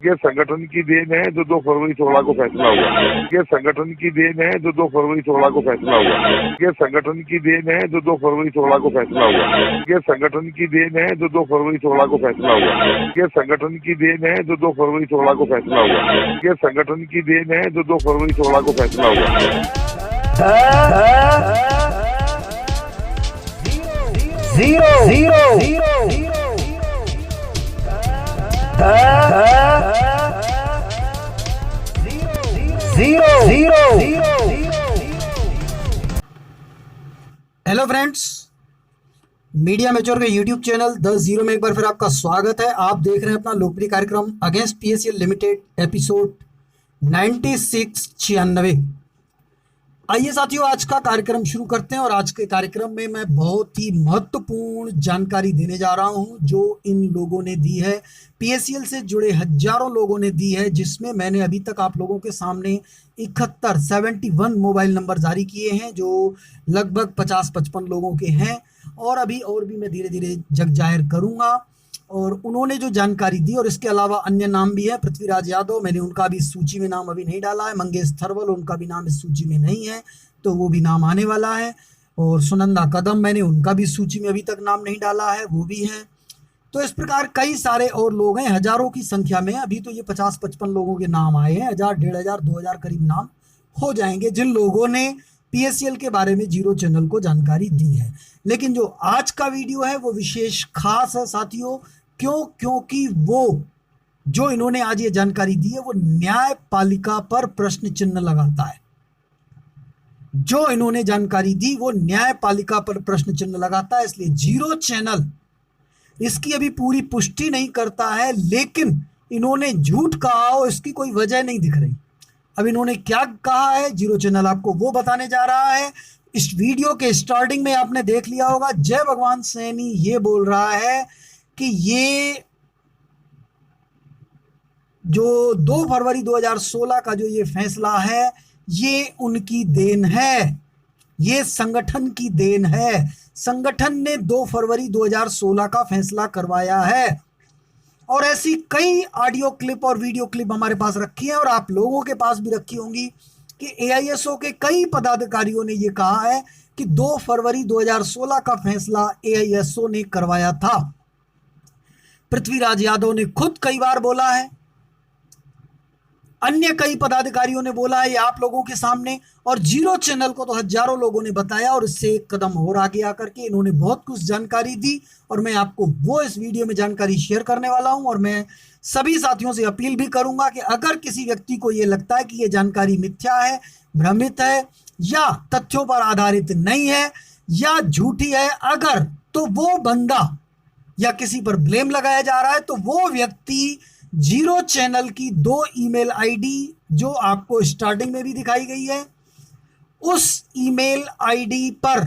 ये संगठन की देन है जो 2 फरवरी 16 को फैसला हुआ। ये संगठन की देन है जो 2 फरवरी 16 को फैसला हुआ। ये संगठन की देन है जो 2 फरवरी 16 को फैसला हुआ। ये संगठन की देन है जो 2 फरवरी 16 को फैसला हुआ। ये संगठन की देन है जो 2 फरवरी 16 को फैसला हुआ। ये संगठन की देन है जो 2 फरवरी 16 को फैसला हुआ। हेलो फ्रेंड्स, मीडिया मैच्योर के यूट्यूब चैनल 10 जीरो में एक बार फिर आपका स्वागत है। आप देख रहे हैं अपना लोकप्रिय कार्यक्रम अगेंस्ट पीएससीएल लिमिटेड एपिसोड 9696। आइए साथियों, आज का कार्यक्रम शुरू करते हैं। और आज के कार्यक्रम में मैं बहुत ही महत्वपूर्ण जानकारी देने जा रहा हूं जो इन लोगों ने दी है, पीएससीएल से जुड़े हजारों लोगों ने दी है, जिसमें मैंने अभी तक आप लोगों के सामने 71 मोबाइल नंबर जारी किए हैं जो लगभग 50-55 लोगों के हैं। और अभी और भी मैं धीरे धीरे जग जाहिर करूंगा। और उन्होंने जो जानकारी दी, और इसके अलावा अन्य नाम भी है, पृथ्वीराज यादव, मैंने उनका भी इस सूची में नाम अभी नहीं डाला है। मंगेश थरवल, उनका भी नाम इस सूची में नहीं है, तो वो भी नाम आने वाला है। और सुनंदा कदम, मैंने उनका भी सूची में अभी तक नाम नहीं डाला है, वो भी है। तो इस प्रकार कई सारे और लोग हैं, हजारों की संख्या में। अभी तो ये 50-55 लोगों के नाम आए हैं, 1000, 1500, 2000 करीब नाम हो जाएंगे जिन लोगों ने पीएससीएल के बारे में जीरो चैनल को जानकारी दी है। लेकिन जो आज का वीडियो है वो विशेष खास है साथियों। क्योंकि वो जो इन्होंने आज ये जानकारी दी है वो न्यायपालिका पर प्रश्न चिन्ह लगाता है। जो इन्होंने जानकारी दी वो न्यायपालिका पर प्रश्न चिन्ह लगाता है, इसलिए जीरो चैनल इसकी अभी पूरी पुष्टि नहीं करता है। लेकिन इन्होंने झूठ कहा हो इसकी कोई वजह नहीं दिख रही। अब इन्होंने क्या कहा है जीरो चैनल आपको वो बताने जा रहा है। इस वीडियो के स्टार्टिंग में आपने देख लिया होगा, जय भगवान सैनी ये बोल रहा है कि ये जो 2 फरवरी 2016 का जो ये फैसला है ये उनकी देन है, ये संगठन की देन है। संगठन ने 2 फरवरी 2016 का फैसला करवाया है। और ऐसी कई ऑडियो क्लिप और वीडियो क्लिप हमारे पास रखी है, और आप लोगों के पास भी रखी होंगी कि एआईएसओ के कई पदाधिकारियों ने ये कहा है कि 2 फरवरी 2016 का फैसला एआईएसओ ने करवाया था। पृथ्वीराज यादव ने खुद कई बार बोला है, अन्य कई पदाधिकारियों ने बोला है ये आप लोगों के सामने, और जीरो चैनल को तो हजारों लोगों ने बताया। और इससे एक कदम और आगे आकर के इन्होंने बहुत कुछ जानकारी दी, और मैं आपको वो इस वीडियो में जानकारी शेयर करने वाला हूं। और मैं सभी साथियों से अपील भी करूंगा कि अगर किसी व्यक्ति को ये लगता है कि ये जानकारी मिथ्या है, भ्रमित है, या तथ्यों पर आधारित नहीं है, या झूठी है, अगर तो वो बंदा या किसी पर ब्लेम लगाया जा रहा है, तो वो व्यक्ति जीरो चैनल की 2 ईमेल आईडी जो आपको स्टार्टिंग में भी दिखाई गई है, उस ईमेल आईडी पर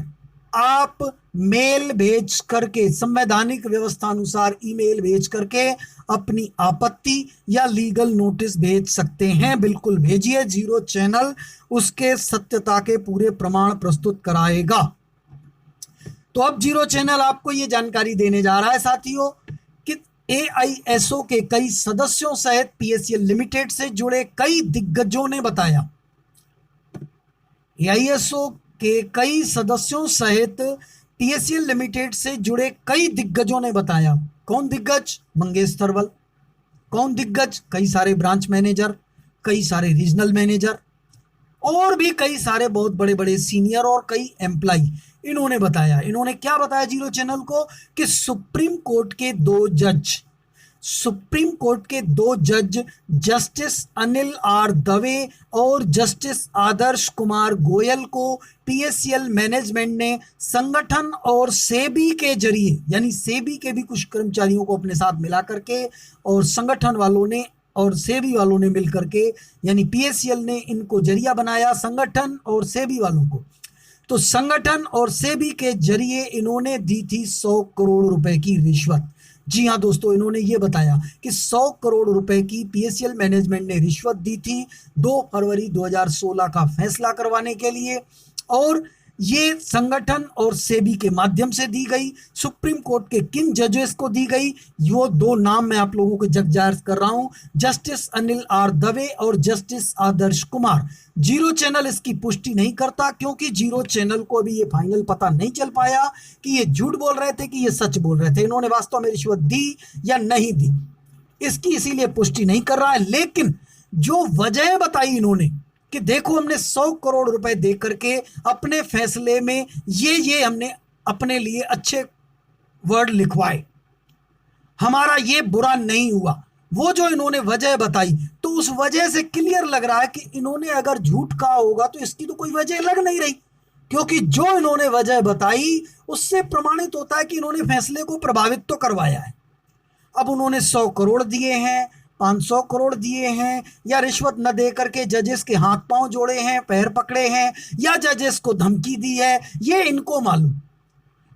आप मेल भेज करके, संवैधानिक व्यवस्था अनुसार ईमेल भेज करके अपनी आपत्ति या लीगल नोटिस भेज सकते हैं। बिल्कुल भेजिए, जीरो चैनल उसके सत्यता के पूरे प्रमाण प्रस्तुत कराएगा। तो अब जीरो चैनल आपको ये जानकारी देने जा रहा है साथियों कि एआईएसओ के कई सदस्यों सहित पीएससीएल लिमिटेड से जुड़े कई दिग्गजों ने बताया, एआईएसओ के कई सदस्यों सहित पीएससीएल लिमिटेड से जुड़े कई दिग्गजों ने बताया। कौन दिग्गज? मंगेश थरवल। कौन दिग्गज? कई सारे ब्रांच मैनेजर, कई सारे रीजनल मैनेजर, और भी कई सारे बहुत बड़े बड़े सीनियर और कई एम्प्लॉय इन्होंने बताया। इन्होंने क्या बताया जीरो चैनल को कि सुप्रीम कोर्ट के 2 जज जस्टिस अनिल आर दवे और जस्टिस आदर्श कुमार गोयल को पीएससीएल मैनेजमेंट ने संगठन और सेबी के जरिए, यानी सेबी के भी कुछ कर्मचारियों को अपने साथ मिला करके, और संगठन वालों ने और सेबी वालों ने मिलकर के, यानी पीएससीएल ने इनको जरिया बनाया, संगठन और सेबी वालों को। तो संगठन और सेबी के जरिए इन्होंने दी थी 100 करोड़ रुपए की रिश्वत। जी हाँ दोस्तों, इन्होंने ये बताया कि 100 करोड़ रुपए की पीएससीएल मैनेजमेंट ने रिश्वत दी थी 2 फरवरी 2016 का फैसला करवाने के लिए। और ये संगठन और सेबी के माध्यम से दी गई, सुप्रीम कोर्ट के किन जजेस को दी गई, वो दो नाम मैं आप लोगों को जग जाहिर कर रहा हूं, जस्टिस अनिल आर दवे और justice Adarsh Kumar. Zero channel इसकी पुष्टि नहीं करता, क्योंकि जीरो चैनल को अभी ये फाइनल पता नहीं चल पाया कि ये झूठ बोल रहे थे कि ये सच बोल रहे थे, इन्होंने वास्तव में रिश्वत दी या नहीं दी, इसकी इसीलिए पुष्टि नहीं कर रहा है। लेकिन जो वजह बताई इन्होंने कि देखो हमने 100 करोड़ रुपए दे करके अपने फैसले में ये हमने अपने लिए अच्छे वर्ड लिखवाए, हमारा ये बुरा नहीं हुआ, वो जो इन्होंने वजह बताई, तो उस वजह से क्लियर लग रहा है कि इन्होंने अगर झूठ कहा होगा तो इसकी तो कोई वजह लग नहीं रही, क्योंकि जो इन्होंने वजह बताई उससे प्रमाणित होता है कि इन्होंने फैसले को प्रभावित तो करवाया है। अब उन्होंने 100 करोड़ दिए हैं, 500 करोड़ दिए हैं, या रिश्वत न दे करके जजेस के हाथ पांव जोड़े हैं, पैर पकड़े हैं, या जजेस को धमकी दी है, ये इनको मालूम,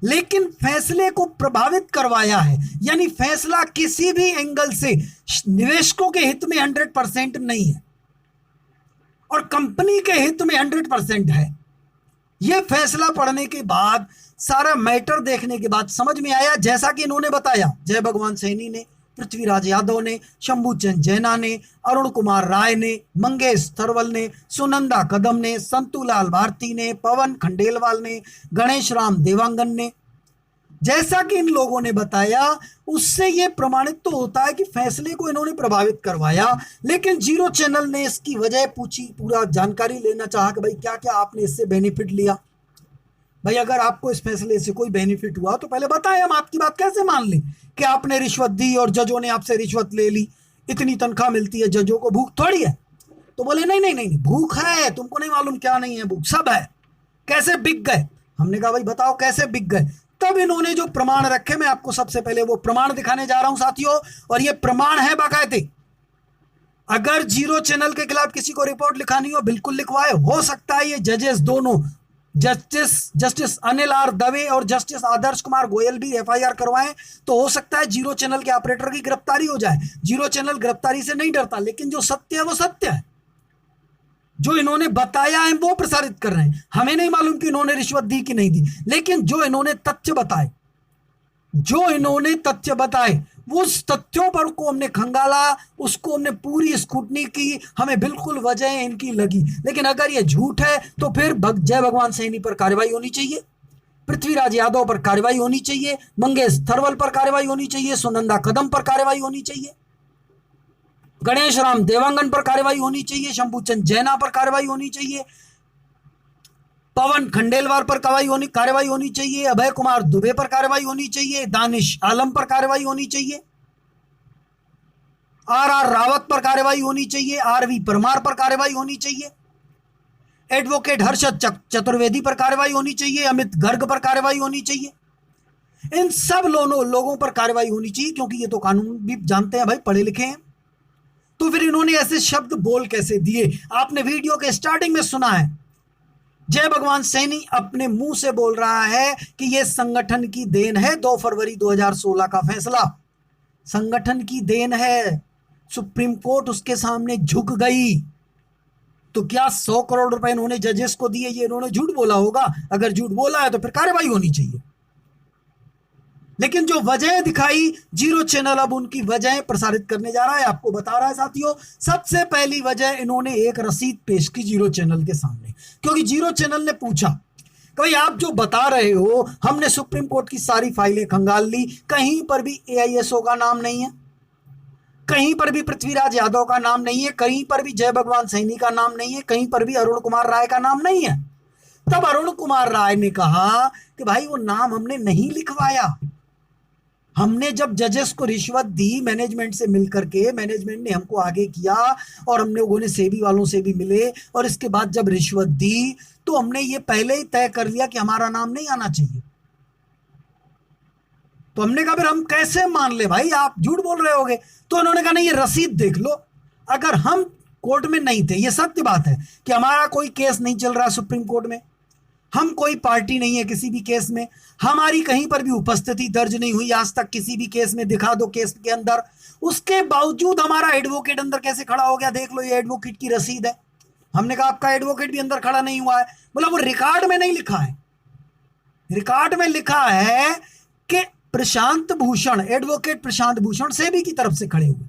लेकिन फैसले को प्रभावित करवाया है, यानी फैसला किसी भी एंगल से निवेशकों के हित में 100% नहीं है और कंपनी के हित में 100% है। यह फैसला पढ़ने के बाद, सारा मैटर देखने के बाद समझ में आया, जैसा कि इन्होंने बताया, जय भगवान सैनी ने, पृथ्वीराज यादव ने, शंभूचंद जैना ने, अरुण कुमार राय ने, मंगेश थरवल ने, सुनंदा कदम ने, संतूलाल भारती ने, पवन खंडेलवाल ने, गणेश राम देवांगन ने, जैसा कि इन लोगों ने बताया, उससे यह प्रमाणित तो होता है कि फैसले को इन्होंने प्रभावित करवाया। लेकिन जीरो चैनल ने इसकी वजह पूछी, पूरा जानकारी लेना चाहा कि भाई क्या क्या आपने इससे बेनिफिट लिया। भाई अगर आपको इस फैसले से कोई बेनिफिट हुआ तो पहले बताएं, हम आपकी बात कैसे मान लें कि आपने रिश्वत दी और जजों ने आपसे रिश्वत ले ली, इतनी तनख्वाह मिलती है, जजों को भूख थोड़ी है। तो बोले नहीं नहीं नहीं, भूख है, तुमको नहीं मालूम क्या नहीं है, भूख सब है। कैसे बिक गए? हमने कहा भाई बताओ कैसे बिक गए। तब इन्होंने जो प्रमाण रखे, मैं आपको सबसे पहले वो प्रमाण दिखाने जा रहा हूं साथियों, और ये प्रमाण है बाकायदे। अगर जीरो चैनल के खिलाफ किसी को रिपोर्ट लिखानी हो, बिल्कुल लिखवाए। हो सकता है ये जजेस दोनों, जस्टिस अनिल आर दवे और जस्टिस आदर्श कुमार गोयल भी एफआईआर करवाएं, तो हो सकता है जीरो चैनल के ऑपरेटर की गिरफ्तारी हो जाए। जीरो चैनल गिरफ्तारी से नहीं डरता, लेकिन जो सत्य है वो सत्य है, जो इन्होंने बताया है वो प्रसारित कर रहे हैं। हमें नहीं मालूम कि इन्होंने रिश्वत दी कि नहीं दी, लेकिन जो इन्होंने तथ्य बताए, उस तथ्यों पर को हमने खंगाला, उसको हमने पूरी स्क्रूटनी की, हमें बिल्कुल वजह इनकी लगी। लेकिन अगर ये झूठ है तो फिर जय भगवान सैनी पर कार्रवाई होनी चाहिए, पृथ्वीराज यादव पर कार्रवाई होनी चाहिए, मंगेश थरवल पर कार्रवाई होनी चाहिए, सुनंदा कदम पर कार्रवाई होनी चाहिए, गणेश राम देवांगन पर कार्रवाई होनी चाहिए, शंभूचंद जैना पर कार्रवाई होनी चाहिए, पवन खंडेलवाल पर कार्रवाई होनी चाहिए, अभय कुमार दुबे पर कार्रवाई होनी चाहिए, दानिश आलम पर कार्रवाई होनी चाहिए, आर रावत पर कार्रवाई होनी चाहिए, आरवी परमार पर कार्रवाई होनी चाहिए, एडवोकेट हर्षद चतुर्वेदी पर कार्रवाई होनी चाहिए, अमित गर्ग पर कार्रवाई होनी चाहिए। इन सब लोगों पर कार्रवाई होनी चाहिए, क्योंकि ये तो कानून भी जानते हैं भाई, पढ़े लिखे हैं। तो फिर इन्होंने ऐसे शब्द बोल कैसे दिए? आपने वीडियो के स्टार्टिंग में सुना है, जय भगवान सैनी अपने मुंह से बोल रहा है कि यह संगठन की देन है, 2 फरवरी 2016 का फैसला संगठन की देन है। सुप्रीम कोर्ट उसके सामने झुक गई। तो क्या 100 करोड़ रुपए इन्होंने जजेस को दिए, ये इन्होंने झूठ बोला होगा? अगर झूठ बोला है तो फिर कार्रवाई होनी चाहिए। लेकिन जो वजह दिखाई, जीरो चैनल अब उनकी वजह प्रसारित करने जा रहा है, आपको बता रहा है साथियों। सबसे पहली वजह, इन्होंने एक रसीद पेश की जीरो चैनल के सामने, क्योंकि जीरो चैनल ने पूछा कि भाई आप जो बता रहे हो, हमने सुप्रीम कोर्ट की सारी फाइलें खंगाल ली, कहीं पर भी एआईएसओ का नाम नहीं है, कहीं पर भी पृथ्वीराज यादव का नाम नहीं है, कहीं पर भी जय भगवान सैनी का नाम नहीं है, कहीं पर भी अरुण कुमार राय का नाम नहीं है। तब अरुण कुमार राय ने कहा कि भाई वो नाम हमने नहीं लिखवाया, हमने जब जजेस को रिश्वत दी मैनेजमेंट से मिलकर के, मैनेजमेंट ने हमको आगे किया और हम लोगों ने सेबी वालों से भी मिले, और इसके बाद जब रिश्वत दी तो हमने ये पहले ही तय कर लिया कि हमारा नाम नहीं आना चाहिए। तो हमने कहा फिर हम कैसे मान ले भाई, आप झूठ बोल रहे होगे। तो उन्होंने कहा नहीं, ये रसीद देख लो। अगर हम कोर्ट में नहीं थे, ये सत्य बात है कि हमारा कोई केस नहीं चल रहा सुप्रीम कोर्ट में, हम कोई पार्टी नहीं है किसी भी केस में, हमारी कहीं पर भी उपस्थिति दर्ज नहीं हुई आज तक किसी भी केस में, दिखा दो केस के अंदर। उसके बावजूद हमारा एडवोकेट अंदर कैसे खड़ा हो गया, देख लो ये एडवोकेट की रसीद है। हमने कहा आपका एडवोकेट भी अंदर खड़ा नहीं हुआ है। बोला वो रिकॉर्ड में नहीं लिखा है, रिकॉर्ड में लिखा है कि प्रशांत भूषण, एडवोकेट प्रशांत भूषण सेबी की तरफ से खड़े हुए,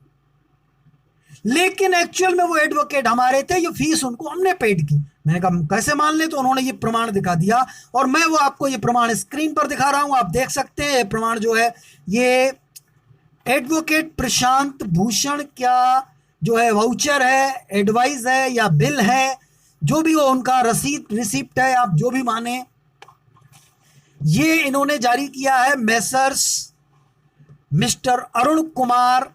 लेकिन एक्चुअल में वो एडवोकेट हमारे थे, ये फीस उनको हमने पेड की। मैंने कहा कैसे मान ले, तो उन्होंने ये प्रमाण दिखा दिया और मैं वो आपको ये प्रमाण स्क्रीन पर दिखा रहा हूं, आप देख सकते हैं। ये प्रमाण जो है ये एडवोकेट प्रशांत भूषण क्या जो है वाउचर है, एडवाइस है या बिल है, जो भी हो उनका रसीद रिसिप्ट है, आप जो भी माने, ये इन्होंने जारी किया है messrs mister Arun Kumar,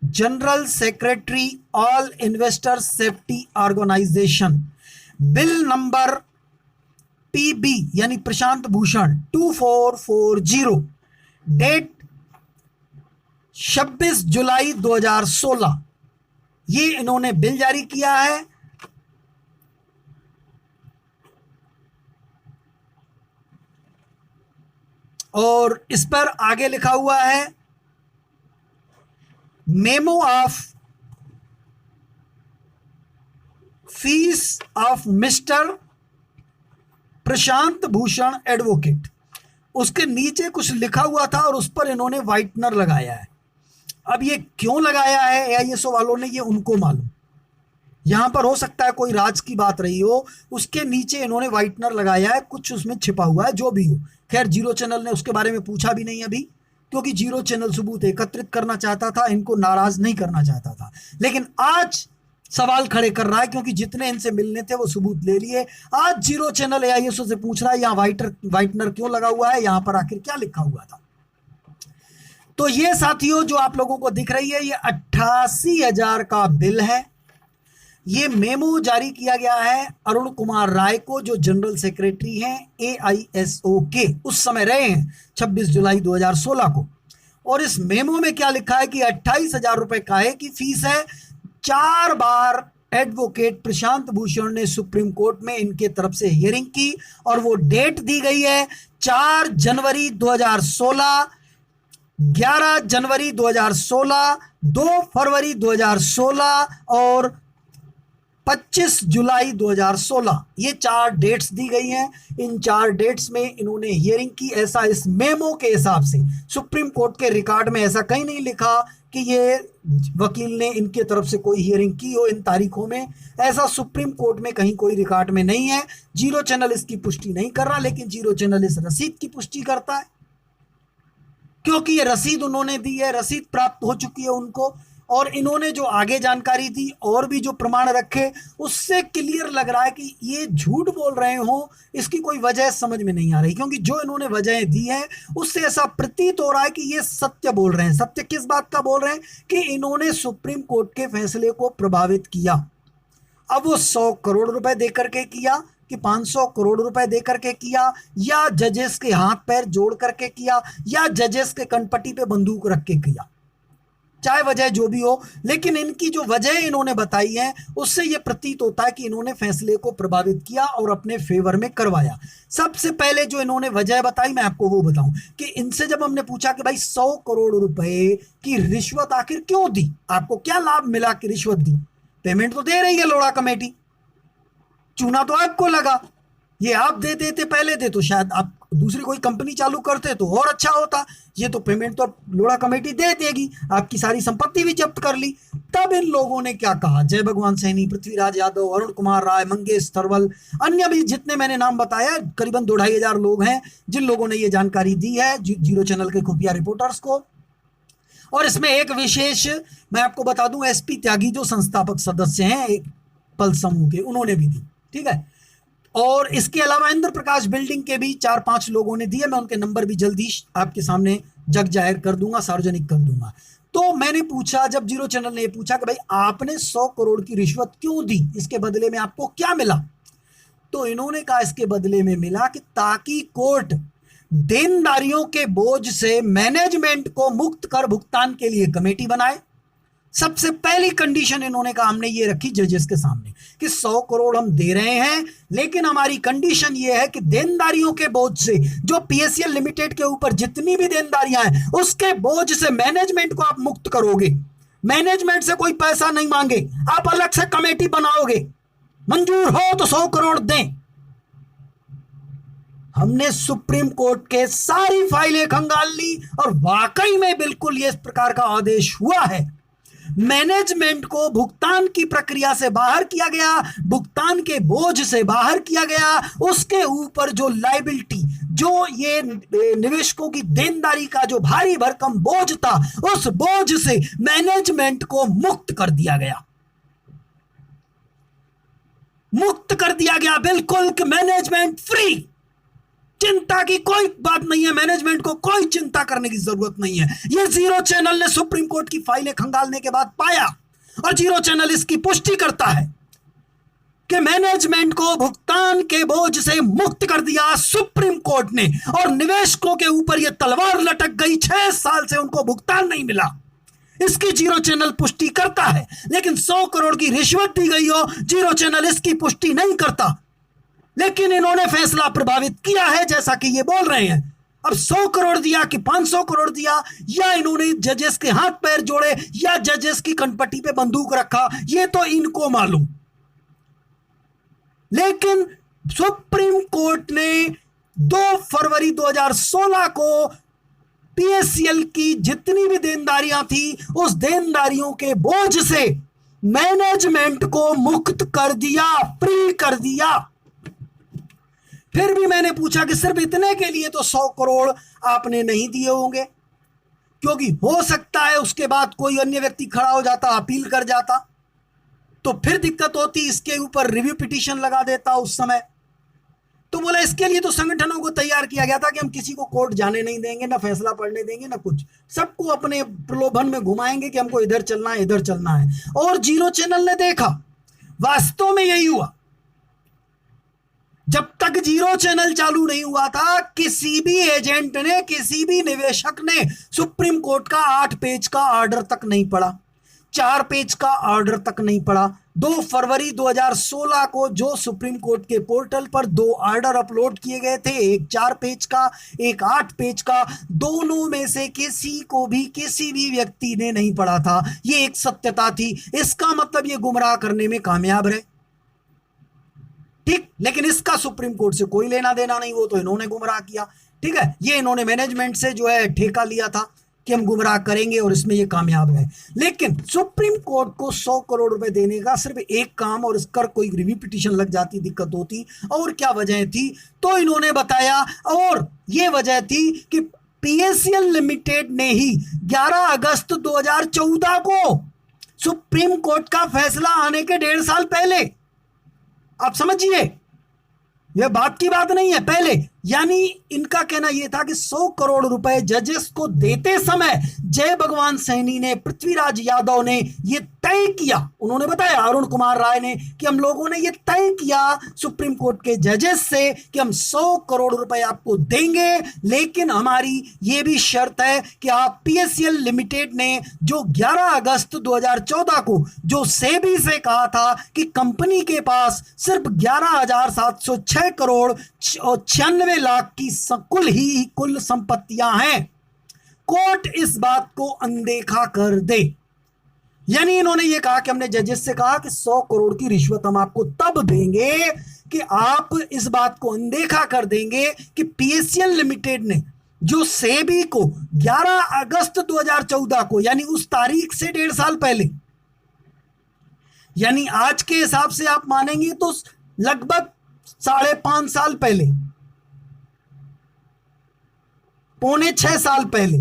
general secretary all investors safety organisation, bill number PB यानी प्रशांत भूषण 2440, डेट 26 जुलाई 2016, ये इन्होंने बिल जारी किया है। और इस पर आगे लिखा हुआ है memo of fees of mister Prashant Bhushan advocate. उसके नीचे कुछ लिखा हुआ था और उस पर इन्होंने व्हाइटनर लगाया है। अब ये क्यों लगाया है एआईएसओ वालों ने, ये उनको मालूम। यहां पर हो सकता है कोई राज की बात रही हो, उसके नीचे इन्होंने व्हाइटनर लगाया है, कुछ उसमें छिपा हुआ है, जो भी हो। खैर जीरो चैनल ने उसके बारे में पूछा भी नहीं अभी, क्योंकि जीरो चैनल सबूत एकत्रित करना चाहता था, इनको नाराज नहीं करना चाहता था। लेकिन आज सवाल खड़े कर रहा है, क्योंकि जितने इनसे मिलने थे वो सबूत ले लिए। आज जीरो चैनल एआईएसओ से पूछ रहा है यहाँ व्हाइटनर क्यों लगा हुआ है, यहां पर आखिर क्या लिखा हुआ था। तो ये साथियों जो आप लोगों को दिख रही है, ये 88,000 का बिल है। ये मेमो जारी किया गया है अरुण कुमार राय को, जो जनरल सेक्रेटरी हैं एआईएसओ के, उस समय रहे हैं 26 जुलाई 2016 को। और इस मेमो में क्या लिखा है कि 28,000 रुपए काहे की फीस है। 4 बार एडवोकेट प्रशांत भूषण ने सुप्रीम कोर्ट में इनके तरफ से हियरिंग की और वो डेट दी गई है 4 जनवरी 2016, 11 जनवरी 2016, 2 फरवरी 2016 और 25 जुलाई 2016, ये 4 डेट्स दी गई हैं। इन 4 डेट्स में इन्होंने हियरिंग की, ऐसा इस मेमो के हिसाब से। सुप्रीम कोर्ट के रिकॉर्ड में ऐसा कहीं नहीं लिखा कि ये वकील ने इनके तरफ से कोई हियरिंग की हो इन तारीखों में, ऐसा सुप्रीम कोर्ट में कहीं कोई रिकॉर्ड में नहीं है। जीरो चैनल इसकी पुष्टि नहीं कर रहा, लेकिन जीरो चैनल इस रसीद की पुष्टि करता है, क्योंकि ये रसीद उन्होंने दी है, रसीद प्राप्त हो चुकी है उनको। और इन्होंने जो आगे जानकारी दी और भी जो प्रमाण रखे, उससे क्लियर लग रहा है कि ये झूठ बोल रहे हो, इसकी कोई वजह समझ में नहीं आ रही। क्योंकि जो इन्होंने वजह दी है उससे ऐसा प्रतीत हो रहा है कि ये सत्य बोल रहे हैं। सत्य किस बात का बोल रहे हैं कि इन्होंने सुप्रीम कोर्ट के फैसले को प्रभावित किया। अब वो 100 करोड़ रुपए देकर के किया कि 500 करोड़ रुपए देकर के किया, या जजेस के हाथ पैर जोड़ करके किया, या जजेस के कनपट्टी पे बंदूक रख के किया, चाहे वजह जो भी हो, लेकिन इनकी जो वजह इन्होंने बताई है उससे यह प्रतीत होता है कि इन्होंने फैसले को प्रभावित किया और अपने फेवर में करवाया। सबसे पहले जो इन्होंने वजह बताई, मैं आपको वो बताऊं कि इनसे जब हमने पूछा कि भाई 100 करोड़ रुपए की रिश्वत आखिर क्यों दी, आपको क्या लाभ मिला कि रिश्वत दी, पेमेंट तो दे रही है लोढ़ा कमेटी, चूना तो आपको लगा, ये आप दे देते पहले दे तो शायद आप दूसरी कोई कंपनी चालू करते तो और अच्छा होता। ये तो पेमेंट तो लोढ़ा कमेटी दे देगी, आपकी सारी संपत्ति भी जब्त कर ली। तब इन लोगों ने क्या कहा, जय भगवान सैनी, पृथ्वीराज यादव, अरुण कुमार राय, मंगेश तरवल, अन्य भी जितने मैंने नाम बताया, करीबन 2-2,500 लोग हैं जिन लोगों ने ये जानकारी दी है जीरो चैनल के खुफिया रिपोर्टर्स को। और इसमें एक विशेष मैं आपको बता दूं, एसपी त्यागी जो संस्थापक सदस्य हैं एक पल समूह के, उन्होंने भी दी, ठीक है। और इसके अलावा इंद्र प्रकाश बिल्डिंग के भी 4-5 लोगों ने दिए, मैं उनके नंबर भी जल्दी आपके सामने जग जाहिर कर दूंगा, सार्वजनिक कर दूंगा। तो मैंने पूछा, जब जीरो चैनल ने ये पूछा कि भाई आपने 100 करोड़ की रिश्वत क्यों दी, इसके बदले में आपको क्या मिला, तो इन्होंने कहा इसके बदले में मिला कि ताकि कोर्ट देनदारियों के बोझ से मैनेजमेंट को मुक्त कर भुगतान के लिए कमेटी बनाए। सबसे पहली कंडीशन इन्होंने कहा हमने ये रखी जजेस के सामने कि 100 करोड़ हम दे रहे हैं, लेकिन हमारी कंडीशन ये है कि देनदारियों के बोझ से, जो पीएससीएल लिमिटेड के ऊपर जितनी भी देनदारियां हैं उसके बोझ से मैनेजमेंट को आप मुक्त करोगे। मैनेजमेंट से कोई पैसा नहीं मांगे, आप अलग से कमेटी बनाओगे, मंजूर हो तो 100 करोड़ दें। हमने सुप्रीम कोर्ट के सारी फाइलें खंगाल ली और वाकई में बिल्कुल ये इस प्रकार का आदेश हुआ है। मैनेजमेंट को भुगतान की प्रक्रिया से बाहर किया गया, भुगतान के बोझ से बाहर किया गया, उसके ऊपर जो लायबिलिटी, जो ये निवेशकों की देनदारी का जो भारी भरकम बोझ था, उस बोझ से मैनेजमेंट को मुक्त कर दिया गया, मुक्त कर दिया गया बिल्कुल कि मैनेजमेंट फ्री, चिंता की कोई बात नहीं है, मैनेजमेंट को कोई चिंता करने की जरूरत नहीं है। यह जीरो चैनल ने सुप्रीम कोर्ट की फाइलें खंगालने के बाद पाया और जीरो चैनल इसकी पुष्टि करता है कि मैनेजमेंट को भुगतान के बोझ से मुक्त कर दिया सुप्रीम कोर्ट ने और निवेशकों के ऊपर यह तलवार लटक गई, 6 साल से उनको भुगतान नहीं मिला, इसकी जीरो चैनल पुष्टि करता है। लेकिन 100 करोड़ की रिश्वत दी गई हो, जीरो चैनल इसकी पुष्टि नहीं करता। लेकिन इन्होंने फैसला प्रभावित किया है, जैसा कि ये बोल रहे हैं। अब 100 करोड़ दिया कि 500 करोड़ दिया, या इन्होंने जजेस के हाथ पैर जोड़े, या जजेस की कनपट्टी पे बंदूक रखा, ये तो इनको मालूम। लेकिन सुप्रीम कोर्ट ने 2 फरवरी 2016 को पीएससीएल की जितनी भी देनदारियां थी, उस देनदारियों के बोझ से मैनेजमेंट को मुक्त कर दिया, फ्री कर दिया। फिर भी मैंने पूछा कि सिर्फ इतने के लिए तो 100 करोड़ आपने नहीं दिए होंगे, क्योंकि हो सकता है उसके बाद कोई अन्य व्यक्ति खड़ा हो जाता, अपील कर जाता, तो फिर दिक्कत होती, इसके ऊपर रिव्यू पिटीशन लगा देता उस समय। तो बोला इसके लिए तो संगठनों को तैयार किया गया था कि हम किसी को कोर्ट जाने नहीं देंगे, ना फैसला पढ़ने देंगे, ना कुछ, सबको अपने प्रलोभन में घुमाएंगे कि हमको इधर चलना है, इधर चलना है। और जीरो चैनल ने देखा, वास्तव में यही हुआ। जब तक जीरो चैनल चालू नहीं हुआ था, किसी भी एजेंट ने, किसी भी निवेशक ने सुप्रीम कोर्ट का 8 पेज का ऑर्डर तक नहीं पढ़ा, 4 पेज का ऑर्डर तक नहीं पढ़ा। 2 फरवरी 2016 को जो सुप्रीम कोर्ट के पोर्टल पर 2 ऑर्डर अपलोड किए गए थे, एक 4 पेज का, एक 8 पेज का, दोनों में से किसी को भी, किसी भी व्यक्ति ने नहीं पढ़ा था। ये एक सत्यता थी। इसका मतलब ये गुमराह करने में कामयाब रहे, ठीक। लेकिन इसका सुप्रीम कोर्ट से कोई लेना देना नहीं, वो तो इन्होंने गुमराह किया, ठीक है। ये इन्होंने मैनेजमेंट से जो है ठेका लिया था कि हम गुमराह करेंगे, और इसमें ये कामयाब है। लेकिन सुप्रीम कोर्ट को 100 करोड़ रुपए देने का सिर्फ एक काम, और इसका कोई रिव्यू पिटीशन लग जाती, दिक्कत होती। और क्या वजह थी, तो इन्होंने बताया, और ये वजह थी कि पीएससीएल लिमिटेड ने ही 11 अगस्त 2014 को सुप्रीम कोर्ट का फैसला आने के 1.5 साल पहले, आप समझिए, यह बात की बात नहीं है, पहले, यानी इनका कहना यह था कि 100 करोड़ रुपए जजेस को देते समय जय भगवान सैनी ने, पृथ्वीराज यादव ने यह तय किया, उन्होंने बताया, अरुण कुमार राय ने, कि हम लोगों ने यह तय किया सुप्रीम कोर्ट के जजेस से कि हम 100 करोड़ रुपए आपको देंगे, लेकिन हमारी यह भी शर्त है कि आप पीएससीएल लिमिटेड ने जो 11 अगस्त 2014 को जो सेबी से कहा था कि कंपनी के पास सिर्फ 11,706 करोड़ और 96 लाख की कुल संपत्तियां हैं, कोर्ट इस बात को अनदेखा कर दे। यानी इन्होंने ये कहा कि हमने जजेस से कहा कि 100 करोड़ की रिश्वत हम आपको तब देंगे कि आप इस बात को अनदेखा कर देंगे कि पीएससीएल लिमिटेड ने जो सेबी को 11 अगस्त 2014 को, यानी उस तारीख से 1.5 साल पहले, यानी आज के हिसाब से आप मानेंगे तो लगभग 5.5 साल पहले, 5.25 साल पहले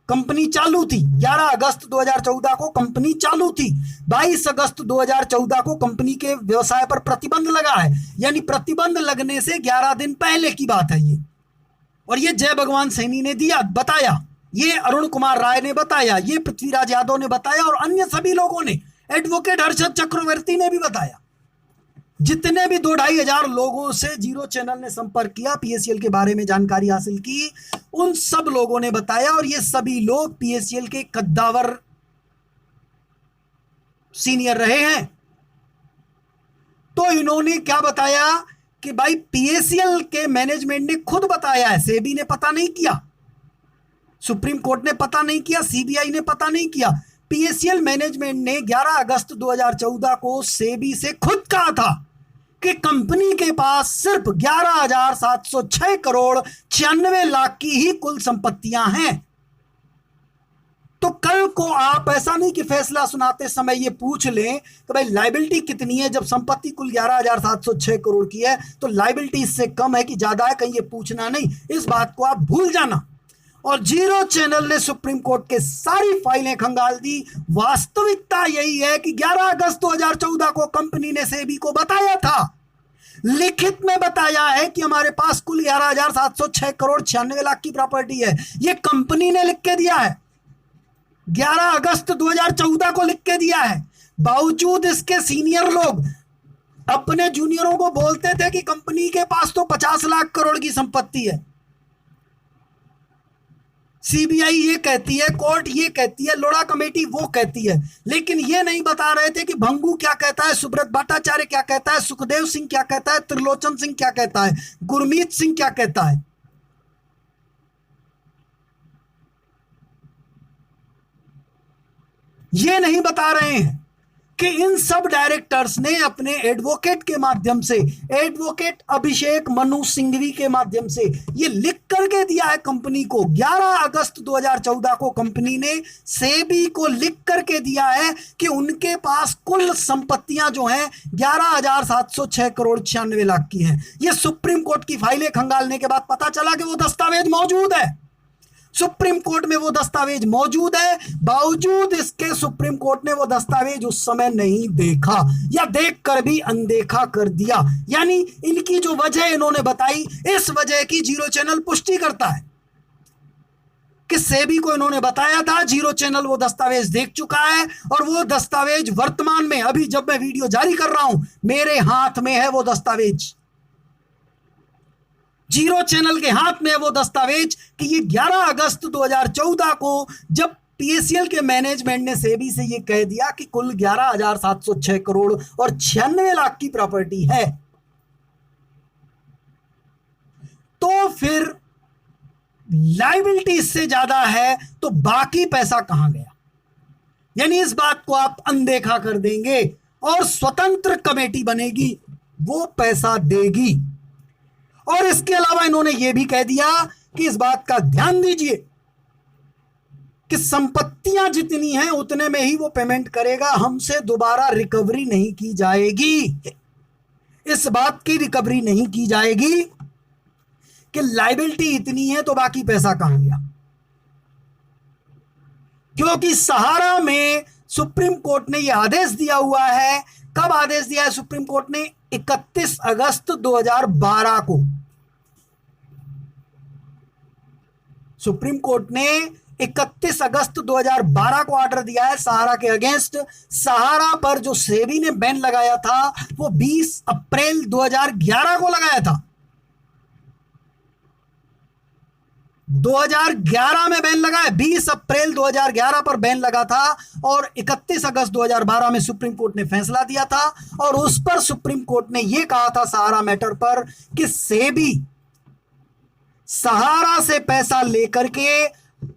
कंपनी चालू थी। 11 अगस्त 2014 को कंपनी चालू थी। 22 अगस्त 2014 को कंपनी के व्यवसाय पर प्रतिबंध लगा है, यानी प्रतिबंध लगने से 11 दिन पहले की बात है ये। और ये जय भगवान सैनी ने दिया, बताया, ये अरुण कुमार राय ने बताया, ये पृथ्वीराज यादव ने बताया, और अन्य सभी लोगों ने, एडवोकेट हर्षद चक्रवर्ती ने भी बताया। जितने भी 2-2.5 हजार लोगों से जीरो चैनल ने संपर्क किया, पीएससीएल के बारे में जानकारी हासिल की, उन सब लोगों ने बताया, और ये सभी लोग पीएससीएल के कद्दावर सीनियर रहे हैं। तो इन्होंने क्या बताया कि भाई पीएससीएल के मैनेजमेंट ने खुद बताया है, सेबी ने पता नहीं किया, सुप्रीम कोर्ट ने पता नहीं किया, सीबीआई ने पता नहीं किया, पीएससीएल मैनेजमेंट ने 11 अगस्त 2014 को सेबी से खुद कहा था कि कंपनी के पास सिर्फ 11,706 करोड़ 96 लाख की ही कुल संपत्तियां हैं। तो कल को आप ऐसा नहीं कि फैसला सुनाते समय ये पूछ लें कि भाई लायबिलिटी कितनी है, जब संपत्ति कुल 11,706 करोड़ की है तो लायबिलिटी इससे कम है कि ज्यादा है, कहीं ये पूछना नहीं, इस बात को आप भूल जाना। और जीरो चैनल ने सुप्रीम कोर्ट के सारी फाइलें खंगाल दी। वास्तविकता यही है कि 11 अगस्त 2014 को कंपनी ने सेबी को बताया था, लिखित में बताया है कि हमारे पास कुल 11,706 करोड़ 96 लाख की प्रॉपर्टी है। यह कंपनी ने लिख के दिया है, 11 अगस्त 2014 को लिख के दिया है। बावजूद इसके सीनियर लोग अपने जूनियरों को बोलते थे कि कंपनी के पास तो 50 लाख करोड़ की संपत्ति है। सीबीआई ये कहती है, कोर्ट ये कहती है, लोढ़ा कमेटी वो कहती है, लेकिन ये नहीं बता रहे थे कि भंगू क्या कहता है, सुब्रत भट्टाचार्य क्या कहता है, सुखदेव सिंह क्या कहता है, त्रिलोचन सिंह क्या कहता है, गुरमीत सिंह क्या कहता है। ये नहीं बता रहे हैं कि इन सब डायरेक्टर्स ने अपने एडवोकेट के माध्यम से, एडवोकेट अभिषेक मनु सिंघवी के माध्यम से ये लिख करके दिया है कंपनी को। 11 अगस्त 2014 को कंपनी ने सेबी को लिख करके दिया है कि उनके पास कुल संपत्तियां जो हैं 11,706 करोड़ 96 लाख की हैं। ये सुप्रीम कोर्ट की फाइलें खंगालने के बाद पता चला कि वो दस्तावेज मौजूद है, सुप्रीम कोर्ट में वो दस्तावेज मौजूद है। बावजूद इसके सुप्रीम कोर्ट ने वो दस्तावेज उस समय नहीं देखा या देखकर भी अनदेखा कर दिया। यानी इनकी जो वजह इन्होंने बताई, इस वजह की जीरो चैनल पुष्टि करता है कि सेबी को इन्होंने बताया था, जीरो चैनल वो दस्तावेज देख चुका है और वो दस्तावेज वर्तमान में, अभी जब मैं वीडियो जारी कर रहा हूं, मेरे हाथ में है वो दस्तावेज। जीरो चैनल के हाथ में है वो दस्तावेज कि ये 11 अगस्त 2014 को जब पीएससीएल के मैनेजमेंट ने सेबी से ये कह दिया कि कुल 11,706 करोड़ और 96 लाख की प्रॉपर्टी है, तो फिर लायबिलिटी इससे ज्यादा है, तो बाकी पैसा कहां गया। यानी इस बात को आप अनदेखा कर देंगे और स्वतंत्र कमेटी बनेगी, वो पैसा देगी। और इसके अलावा इन्होंने यह भी कह दिया कि इस बात का ध्यान दीजिए कि संपत्तियां जितनी हैं उतने में ही वो पेमेंट करेगा, हमसे दोबारा रिकवरी नहीं की जाएगी। इस बात की रिकवरी नहीं की जाएगी कि लायबिलिटी इतनी है तो बाकी पैसा कहां गया। क्योंकि सहारा में सुप्रीम कोर्ट ने यह आदेश दिया हुआ है। कब आदेश दिया है सुप्रीम कोर्ट ने? 31 अगस्त 2012 को सुप्रीम कोर्ट ने 31 अगस्त 2012 को ऑर्डर दिया है सहारा के अगेंस्ट। सहारा पर जो सेबी ने बैन लगाया था वो 20 अप्रैल 2011 को लगाया था। 2011 में बैन लगा है, 20 अप्रैल 2011 पर बैन लगा था और 31 अगस्त 2012 में सुप्रीम कोर्ट ने फैसला दिया था। और उस पर सुप्रीम कोर्ट ने यह कहा था सहारा मैटर पर कि सेबी सहारा से पैसा लेकर के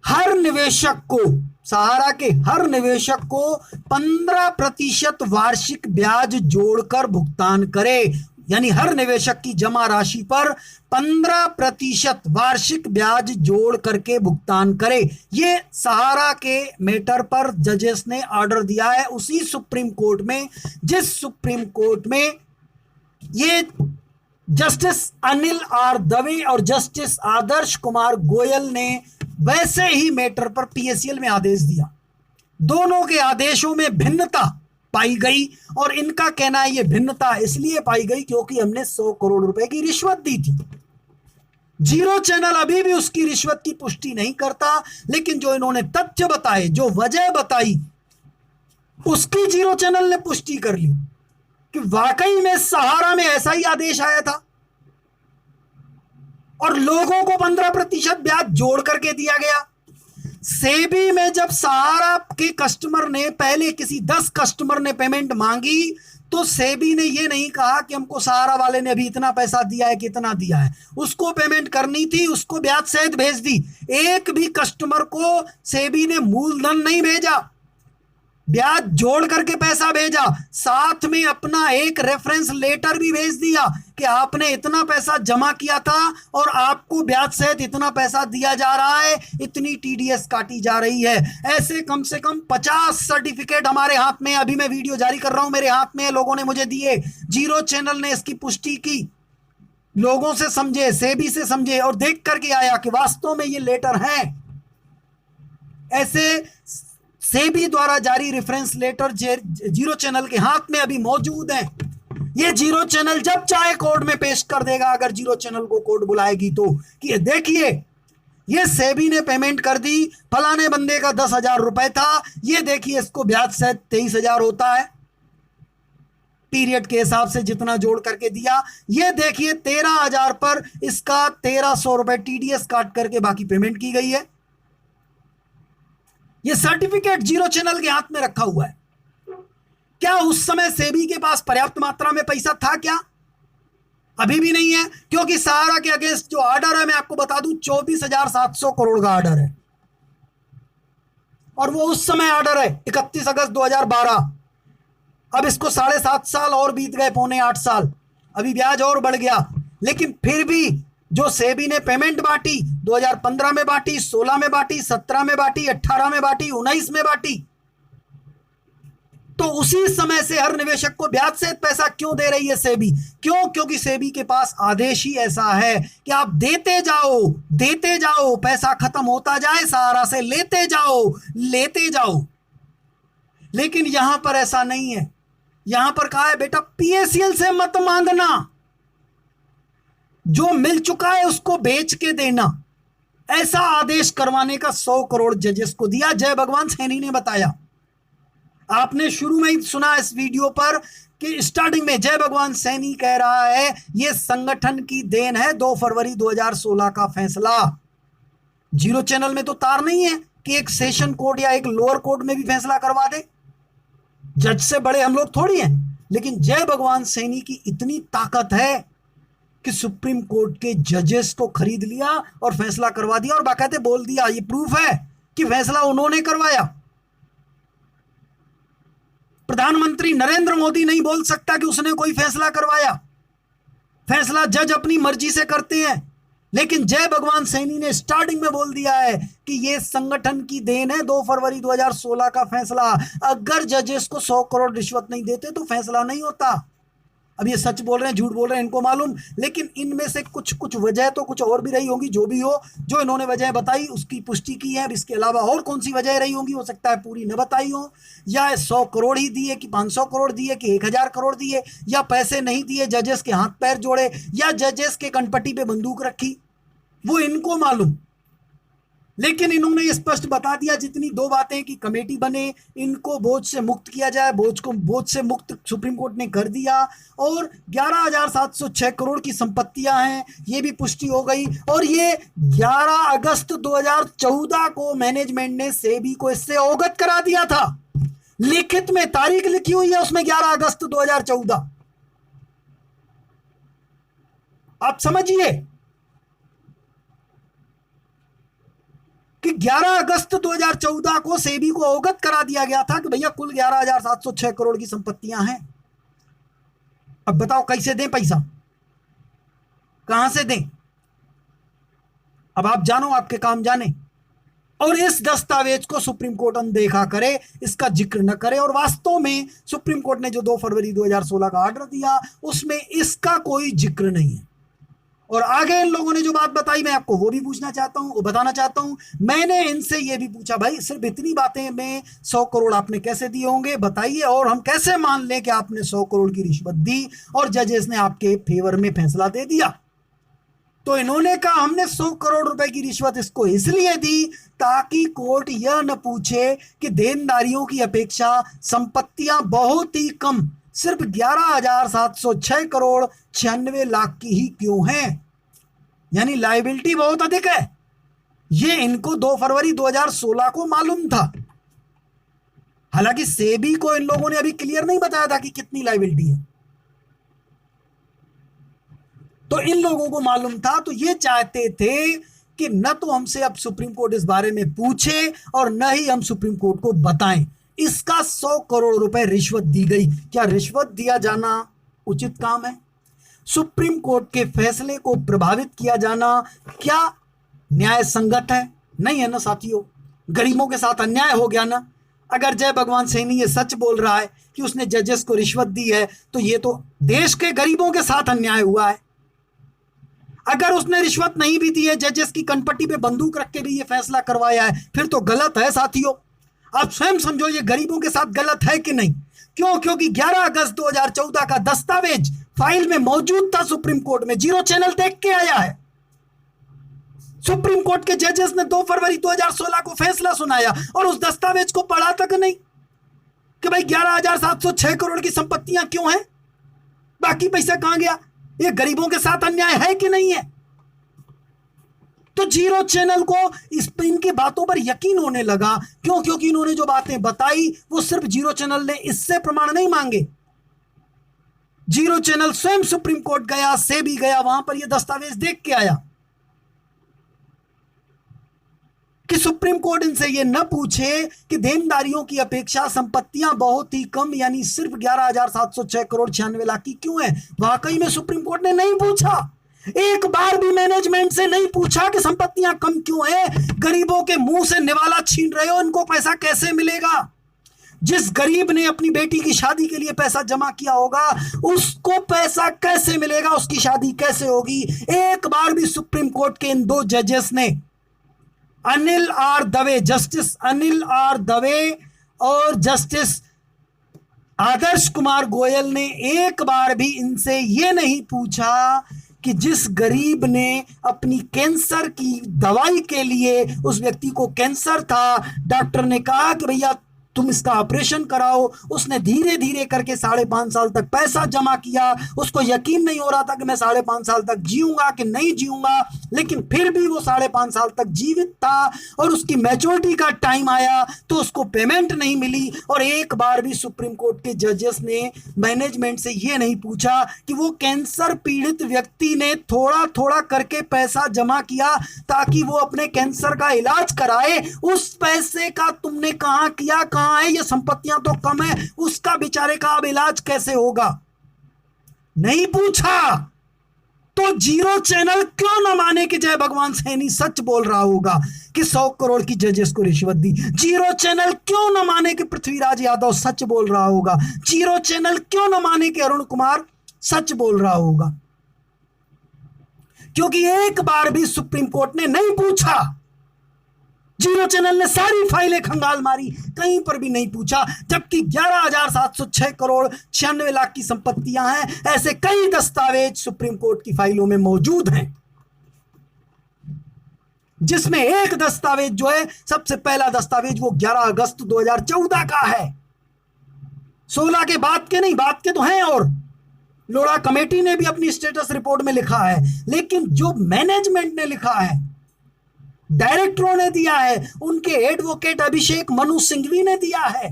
हर निवेशक को, सहारा के हर निवेशक को 15% वार्षिक ब्याज जोड़कर भुगतान करे। यानी हर निवेशक की जमा राशि पर 15% वार्षिक ब्याज जोड़ करके भुगतान करे। ये सहारा के मैटर पर जजेस ने ऑर्डर दिया है उसी सुप्रीम कोर्ट में जिस सुप्रीम कोर्ट में ये जस्टिस अनिल आर दवे और जस्टिस आदर्श कुमार गोयल ने वैसे ही मैटर पर पीएससीएल में आदेश दिया। दोनों के आदेशों में भिन्नता पाई गई और इनका कहना है ये भिन्नता इसलिए पाई गई क्योंकि हमने 100 करोड़ रुपए की रिश्वत दी थी। जीरो चैनल अभी भी उसकी रिश्वत की पुष्टि नहीं करता, लेकिन जो इन्होंने तथ्य बताए, जो वजह बताई, उसकी जीरो चैनल ने पुष्टि कर ली कि वाकई में सहारा में ऐसा ही आदेश आया था और लोगों को 15% ब्याज जोड़ करके दिया गया। सेबी में जब सहारा के कस्टमर ने, पहले किसी 10 कस्टमर ने पेमेंट मांगी तो सेबी ने यह नहीं कहा कि हमको सहारा वाले ने अभी इतना पैसा दिया है, कितना दिया है। उसको पेमेंट करनी थी, उसको ब्याज सहित भेज दी। एक भी कस्टमर को सेबी ने मूलधन नहीं भेजा। ब्याज जोड़ करके पैसा भेजा, साथ में अपना एक रेफरेंस लेटर भी भेज दिया कि आपने इतना पैसा जमा किया था और आपको ब्याज सहित इतना पैसा दिया जा रहा है, इतनी टीडीएस काटी जा रही है। ऐसे कम से कम 50 सर्टिफिकेट हमारे हाथ में, अभी मैं वीडियो जारी कर रहा हूं, मेरे हाथ में, लोगों ने मुझे दिए। जीरो चैनल ने इसकी पुष्टि की, लोगों से समझे, सेबी से समझे और देख करके आया कि वास्तव में ये लेटर है। ऐसे सेबी द्वारा जारी रेफरेंस लेटर जीरो चैनल के हाथ में अभी मौजूद है। ये जीरो चैनल जब चाहे कोर्ट में पेश कर देगा, अगर जीरो चैनल को कोर्ट बुलाएगी तो, कि ये देखिए ये सेबी ने पेमेंट कर दी, फलाने बंदे का 10,000 रुपए था, ये देखिए इसको ब्याज सहित 23,000 होता है, पीरियड के हिसाब से जितना जोड़ करके दिया। ये देखिए 13,000 पर इसका 1,300 रुपए टीडीएस काट करके बाकी पेमेंट की गई है। ये सर्टिफिकेट जीरो चैनल के हाथ में रखा हुआ है। क्या उस समय सेबी के पास पर्याप्त मात्रा में पैसा था क्या? अभी भी नहीं है, क्योंकि सहारा के अगेंस्ट जो ऑर्डर है, मैं आपको बता दूं, 24,700 करोड़ का ऑर्डर है और वो उस समय ऑर्डर है 31 अगस्त 2012। अब इसको 7.5 साल और बीत गए, पौने 8 साल, अभी ब्याज और बढ़ गया। लेकिन फिर भी जो सेबी ने पेमेंट बांटी, 2015 में बांटी, 16 में बांटी, 17 में बांटी, 18 में बांटी, 19 में बांटी, तो उसी समय से हर निवेशक को ब्याज सहित पैसा क्यों दे रही है सेबी? क्यों? क्योंकि सेबी के पास आदेश ही ऐसा है कि आप देते जाओ, पैसा खत्म होता जाए, सहारा से लेते जाओ। लेकिन यहां पर ऐसा नहीं है। यहां पर कहा है, बेटा पीएसएल से मत मांगना, जो मिल चुका है उसको बेच के देना। ऐसा आदेश करवाने का 100 करोड़ जजेस को दिया। जय भगवान सैनी ने बताया, आपने शुरू में ही सुना इस वीडियो पर कि स्टार्टिंग में जय भगवान सैनी कह रहा है यह संगठन की देन है 2 फरवरी 2016 का फैसला। जीरो चैनल में तो तार नहीं है कि एक सेशन कोर्ट या एक लोअर कोर्ट में भी फैसला करवा दे। जज से बड़े हम लोग थोड़ी हैं। लेकिन जय भगवान सैनी की इतनी ताकत है कि सुप्रीम कोर्ट के जजेस को खरीद लिया और फैसला करवा दिया, और बाकायदे बोल दिया, ये प्रूफ है कि फैसला उन्होंने करवाया। प्रधानमंत्री नरेंद्र मोदी नहीं बोल सकता कि उसने कोई फैसला करवाया। फैसला जज अपनी मर्जी से करते हैं। लेकिन जय भगवान सैनी ने स्टार्टिंग में बोल दिया है कि यह संगठन की देन है 2 फरवरी 2016 का फैसला। अगर जजेस को 100 करोड़ रिश्वत नहीं देते तो फैसला नहीं होता। अब ये सच बोल रहे हैं, झूठ बोल रहे हैं, इनको मालूम। लेकिन इनमें से कुछ वजह तो कुछ और भी रही होंगी। जो भी हो, जो इन्होंने वजह बताई उसकी पुष्टि की है। अब इसके अलावा और कौन सी वजह रही होंगी, हो सकता है पूरी न बताई हो, या 100 करोड़ ही दिए कि 500 करोड़ दिए कि 1,000 करोड़ दिए, या पैसे नहीं दिए, जजेस के हाथ पैर जोड़े, या जजेस के कनपट्टी पे बंदूक रखी, वो इनको मालूम। लेकिन इन्होंने स्पष्ट बता दिया जितनी 2 बातें कि कमेटी बने, इनको बोझ से मुक्त किया जाए, बोझ से मुक्त सुप्रीम कोर्ट ने कर दिया, और 11,706 करोड़ की संपत्तियां हैं, ये भी पुष्टि हो गई। और ये 11 अगस्त 2014 को मैनेजमेंट ने सेबी को इससे अवगत करा दिया था। लिखित में तारीख लिखी हुई है उसमें 11 अगस्त 2014। आप समझिए कि 11 अगस्त 2014 को सेबी को अवगत करा दिया गया था कि भैया कुल 11,706 करोड़ की संपत्तियां हैं। अब बताओ कैसे दें पैसा, कहां से दें? अब आप जानो, आपके काम जाने। और इस दस्तावेज को सुप्रीम कोर्ट अनदेखा करे, इसका जिक्र न करे। और वास्तव में सुप्रीम कोर्ट ने जो 2 फरवरी 2016 का ऑर्डर दिया उसमें इसका कोई जिक्र नहीं है। और आगे इन लोगों ने जो बात बताई, मैं आपको वो भी पूछना चाहता हूं, वो बताना चाहता हूं। मैंने इनसे ये भी पूछा, भाई सिर्फ इतनी बातें में 100 करोड़ आपने कैसे दिए होंगे बताइए, और हम कैसे मान लें कि आपने 100 करोड़ की रिश्वत दी और जजेस ने आपके फेवर में फैसला दे दिया? तो इन्होंने कहा हमने 100 करोड़ रुपए की रिश्वत इसको इसलिए दी ताकि कोर्ट यह न पूछे कि देनदारियों की अपेक्षा संपत्तियां बहुत ही कम, सिर्फ 11,706 करोड़ 96 लाख की ही क्यों हैं, यानी लायबिलिटी बहुत अधिक है। ये इनको 2 फरवरी 2016 को मालूम था। हालांकि सेबी को इन लोगों ने अभी क्लियर नहीं बताया था कि कितनी लायबिलिटी है, तो इन लोगों को मालूम था। तो ये चाहते थे कि न तो हमसे अब सुप्रीम कोर्ट इस बारे में पूछे और न ही हम सुप्रीम कोर्ट को बताएं। इसका 100 करोड़ रुपए रिश्वत दी गई। क्या रिश्वत दिया जाना उचित काम है? सुप्रीम कोर्ट के फैसले को प्रभावित किया जाना क्या न्याय संगत है? नहीं है ना साथियों। गरीबों के साथ अन्याय हो गया ना। अगर जय भगवान सैनी ये सच बोल रहा है कि उसने जजेस को रिश्वत दी है, तो ये तो देश के गरीबों के साथ अन्याय हुआ है। अगर उसने रिश्वत नहीं भी दी है, जजेस की कनपट्टी पे बंदूक रख के भी ये फैसला करवाया है, फिर तो गलत है साथियों। आप स्वयं समझो ये गरीबों के साथ गलत है कि नहीं? क्यों? क्योंकि 11 अगस्त 2014 का दस्तावेज फाइल में मौजूद था सुप्रीम कोर्ट में। जीरो चैनल देख के आया है। सुप्रीम कोर्ट के जजेस ने 2 फरवरी 2016 को फैसला सुनाया और उस दस्तावेज को पढ़ा तक नहीं कि भाई 11,706 करोड़ की संपत्तियां क्यों हैं, बाकी पैसा कहां गया। ये गरीबों के साथ अन्याय है कि नहीं है? तो जीरो चैनल को इनकी बातों पर यकीन होने लगा। क्यों? क्योंकि इन्होंने जो बातें बताई वो सिर्फ जीरो चैनल ने इससे प्रमाण नहीं मांगे। जीरो चैनल स्वयं सुप्रीम कोर्ट गया, सेबी गया, वहां पर यह दस्तावेज देख के आया कि सुप्रीम कोर्ट इनसे यह न पूछे कि देनदारियों की अपेक्षा संपत्तियां बहुत ही कम, यानी सिर्फ 11,706 करोड़ 96 लाख की क्यों है। वाकई में सुप्रीम कोर्ट ने नहीं पूछा। एक बार भी मैनेजमेंट से नहीं पूछा कि संपत्तियां कम क्यों है। गरीबों के मुंह से निवाला छीन रहे हो, इनको पैसा कैसे मिलेगा? जिस गरीब ने अपनी बेटी की शादी के लिए पैसा जमा किया होगा, उसको पैसा कैसे मिलेगा? उसकी शादी कैसे होगी? एक बार भी सुप्रीम कोर्ट के इन 2 जजेस ने, Anil R Dave, justice Anil R Dave और जस्टिस आदर्श कुमार गोयल ने एक बार भी इनसे यह नहीं पूछा कि जिस गरीब ने अपनी कैंसर की दवाई के लिए, उस व्यक्ति को कैंसर था, डॉक्टर ने कहा कि भैया तुम इसका ऑपरेशन कराओ, उसने धीरे धीरे करके 5.5 साल तक पैसा जमा किया। उसको यकीन नहीं हो रहा था कि मैं 5.5 साल तक जीऊंगा कि नहीं जीऊंगा, लेकिन फिर भी वो 5.5 साल तक जीवित था और उसकी मैच्योरिटी का टाइम आया तो उसको पेमेंट नहीं मिली। और एक बार भी सुप्रीम कोर्ट के जजेस ने मैनेजमेंट से ये नहीं पूछा कि वो कैंसर पीड़ित व्यक्ति ने थोड़ा थोड़ा करके पैसा जमा किया ताकि वो अपने कैंसर का इलाज कराए, उस पैसे का तुमने कहां किया, कहां है? ये संपत्तियां तो कम है, उसका बेचारे का अब इलाज कैसे होगा? नहीं पूछा। तो जीरो चैनल क्यों न माने कि जय भगवान सैनी सच बोल रहा होगा कि 100 करोड़ की जजेस को रिश्वत दी? जीरो चैनल क्यों न माने कि पृथ्वीराज यादव सच बोल रहा होगा? जीरो चैनल क्यों न माने कि अरुण कुमार सच बोल रहा होगा? क्योंकि एक बार भी सुप्रीम कोर्ट ने नहीं पूछा। जीरो चैनल ने सारी फाइलें खंगाल मारी, कहीं पर भी नहीं पूछा। जबकि 11,706 करोड़ 96 लाख की संपत्तियां हैं। ऐसे कई दस्तावेज सुप्रीम कोर्ट की फाइलों में मौजूद हैं, जिसमें एक दस्तावेज जो है, सबसे पहला दस्तावेज, वो 11 अगस्त 2014 का है। 16 के बाद के नहीं, बाद के तो हैं, और लोढ़ा कमेटी ने भी अपनी स्टेटस रिपोर्ट में लिखा है। लेकिन जो मैनेजमेंट ने लिखा है, डायरेक्टरों ने दिया है, उनके एडवोकेट अभिषेक मनु सिंघवी ने दिया है,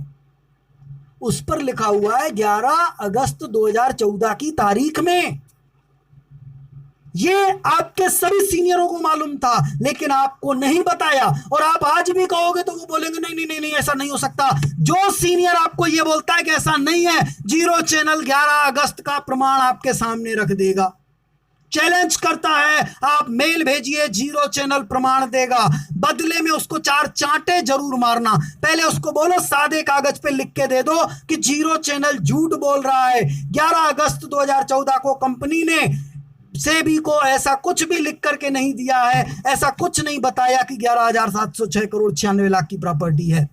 उस पर लिखा हुआ है 11 अगस्त 2014 की तारीख में। ये आपके सभी सीनियरों को मालूम था, लेकिन आपको नहीं बताया। और आप आज भी कहोगे तो वो बोलेंगे नहीं नहीं नहीं नहीं, ऐसा नहीं हो सकता। जो सीनियर आपको ये बोलता है कि ऐसा नहीं है, जीरो चैनल 11 अगस्त का प्रमाण आपके सामने रख देगा। चैलेंज करता है, आप मेल भेजिए, जीरो चैनल प्रमाण देगा। बदले में उसको 4 चांटे जरूर मारना। पहले उसको बोलो सादे कागज पे लिख के दे दो कि जीरो चैनल झूठ बोल रहा है। 11 अगस्त 2014 को कंपनी ने सेबी को ऐसा कुछ भी लिख करके नहीं दिया है, ऐसा कुछ नहीं बताया कि 11,706 करोड़ 96 लाख की प्रॉपर्टी है।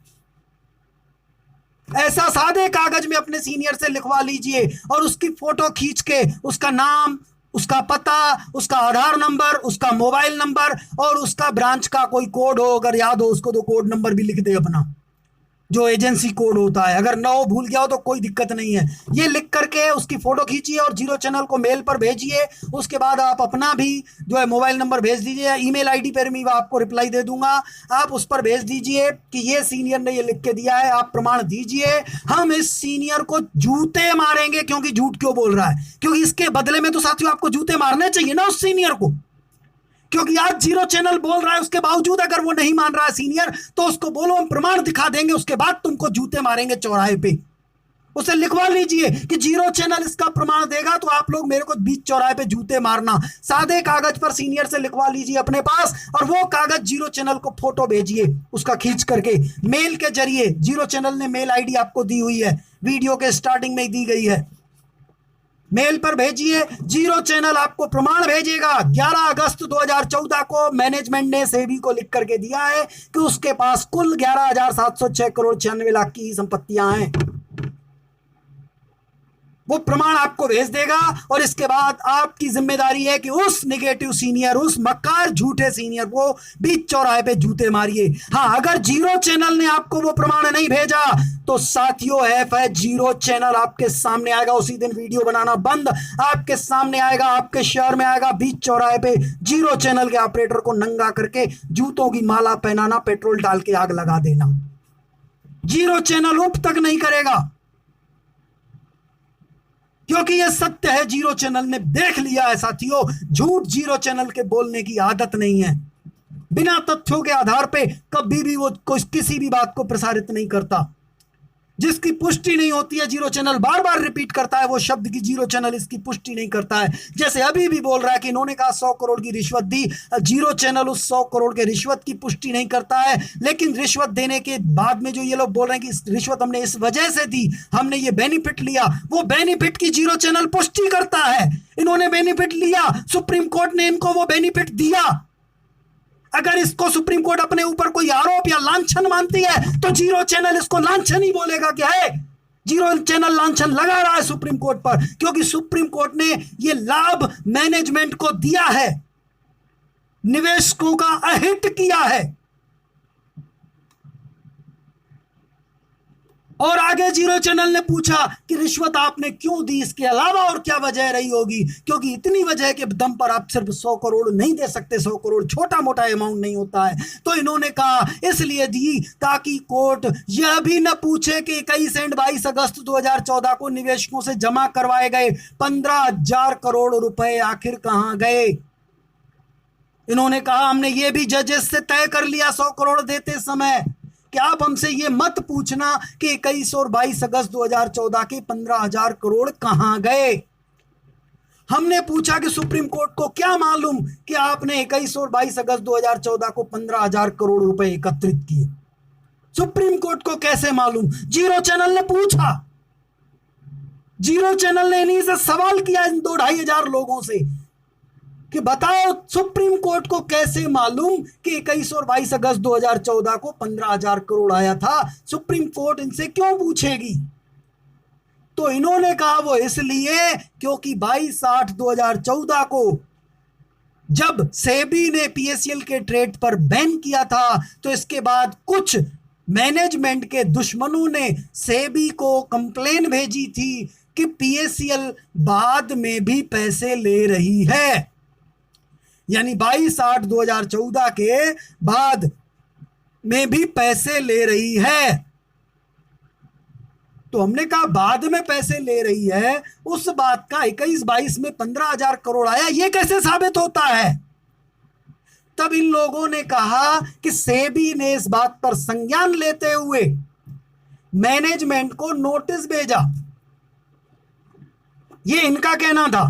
ऐसा सादे कागज में अपने सीनियर से लिखवा लीजिए और उसकी फोटो खींच के उसका नाम, उसका पता, उसका आधार नंबर, उसका मोबाइल नंबर और उसका ब्रांच का कोई कोड हो, अगर याद हो उसको, तो कोड नंबर भी लिख दे अपना, जो एजेंसी कोड होता है। अगर ना हो, भूल गया हो तो कोई दिक्कत नहीं है। ये लिख करके उसकी फोटो खींचिए और जीरो चैनल को मेल पर भेजिए। उसके बाद आप अपना भी जो है मोबाइल नंबर भेज दीजिए, ईमेल आईडी पर मैं आपको रिप्लाई दे दूंगा। आप उस पर भेज दीजिए कि ये सीनियर ने ये लिख के दिया है, आप प्रमाण दीजिए। हम इस सीनियर को जूते मारेंगे। क्योंकि झूठ क्यों बोल रहा है? क्योंकि इसके बदले में तो साथियों आपको जूते मारने चाहिए ना उस सीनियर को। क्योंकि आज जीरो चैनल बोल रहा है, उसके बावजूद अगर वो नहीं मान रहा है सीनियर, तो उसको बोलो हम प्रमाण दिखा देंगे, उसके बाद तुमको जूते मारेंगे चौराहे पे। उसे लिखवा लीजिए कि जीरो चैनल इसका प्रमाण देगा तो आप लोग मेरे को बीच चौराहे पे जूते मारना। सादे कागज पर सीनियर से लिखवा लीजिए अपने पास, और वो कागज जीरो चैनल को फोटो भेजिए उसका खींच करके मेल के जरिए। जीरो चैनल ने मेल आईडी आपको दी हुई है, वीडियो के स्टार्टिंग में ही दी गई है, मेल पर भेजिए। जीरो चैनल आपको प्रमाण भेजेगा। 11 अगस्त 2014 को मैनेजमेंट ने सेबी को लिख करके दिया है कि उसके पास कुल 11,706 करोड़ 96 लाख की संपत्तियां हैं। वो प्रमाण आपको भेज देगा, और इसके बाद आपकी जिम्मेदारी है कि उस नेगेटिव सीनियर, उस मक्कार झूठे सीनियर को बीच चौराहे पे जूते मारिए। हाँ, अगर जीरो चैनल ने आपको वो प्रमाण नहीं भेजा तो साथियों है जीरो चैनल आपके सामने आएगा, उसी दिन वीडियो बनाना बंद, आपके सामने आएगा, आपके शहर में आएगा, बीच चौराहे पे जीरो चैनल के ऑपरेटर को नंगा करके जूतों की माला पहनाना, पेट्रोल डाल के आग लगा देना। जीरो चैनल उप तक नहीं करेगा, क्योंकि यह सत्य है। जीरो चैनल ने देख लिया है साथियों, झूठ जीरो चैनल के बोलने की आदत नहीं है। बिना तथ्यों के आधार पे कभी भी वो किसी भी बात को प्रसारित नहीं करता। जिसकी पुष्टि नहीं होती है, जीरो चैनल बार बार रिपीट करता है वो शब्द की जीरो चैनल इसकी पुष्टि नहीं करता है। जैसे अभी भी बोल रहा है कि इन्होंने कहा 100 करोड़ की रिश्वत दी, जीरो चैनल उस 100 करोड़ के रिश्वत की पुष्टि नहीं करता है। लेकिन रिश्वत देने के बाद में जो ये लोग बोल रहे हैं कि रिश्वत हमने इस वजह से दी, हमने ये बेनिफिट लिया, वो बेनिफिट की जीरो चैनल पुष्टि करता है। इन्होंने बेनिफिट लिया, सुप्रीम कोर्ट ने इनको वो बेनिफिट दिया। अगर इसको सुप्रीम कोर्ट अपने ऊपर कोई आरोप या लांछन मानती है तो जीरो चैनल इसको लांछन ही बोलेगा। क्या है, जीरो चैनल लांछन लगा रहा है सुप्रीम कोर्ट पर, क्योंकि सुप्रीम कोर्ट ने यह लाभ मैनेजमेंट को दिया है, निवेशकों का अहित किया है। और आगे जीरो चैनल ने पूछा कि रिश्वत आपने क्यों दी, इसके अलावा और क्या वजह रही होगी, क्योंकि इतनी वजह के दम पर आप सिर्फ 100 करोड़ नहीं दे सकते। 100 करोड़ छोटा मोटा अमाउंट नहीं होता है। तो इन्होंने कहा इसलिए दी ताकि कोर्ट यह भी न पूछे कि 21 एंड 22 अगस्त 2014 को निवेशकों से जमा करवाए गए 15,000 करोड़ रुपए आखिर कहां गए। इन्होंने कहा हमने ये भी जजेस से तय कर लिया 100 करोड़ देते समय कि आप हमसे ये मत पूछना कि 21 और 22 अगस्त 2014 के 15,000 करोड़ कहां गए। हमने पूछा कि सुप्रीम कोर्ट को क्या मालूम कि आपने 21 और 22 अगस्त 2014 को 15,000 करोड़ रुपए एकत्रित किए। सुप्रीम कोर्ट को कैसे मालूम? जीरो चैनल ने पूछा। जीरो चैनल ने इन्हीं से सवाल किया, इन 2-2,500 लोगों से, कि बताओ सुप्रीम कोर्ट को कैसे मालूम कि 21 और 22 अगस्त 2014 को 15,000 करोड़ आया था। सुप्रीम कोर्ट इनसे क्यों पूछेगी? तो इन्होंने कहा वो इसलिए क्योंकि 22/8/2014 को जब सेबी ने पीएसएल के ट्रेड पर बैन किया था, तो इसके बाद कुछ मैनेजमेंट के दुश्मनों ने सेबी को कंप्लेन भेजी थी कि पीएसएल बाद में भी पैसे ले रही है। यानी 22/8/2014 के बाद में भी पैसे ले रही है। तो हमने कहा बाद में पैसे ले रही है, उस बात का 21-22 में 15,000 करोड़ आया, ये कैसे साबित होता है? तब इन लोगों ने कहा कि सेबी ने इस बात पर संज्ञान लेते हुए मैनेजमेंट को नोटिस भेजा। ये इनका कहना था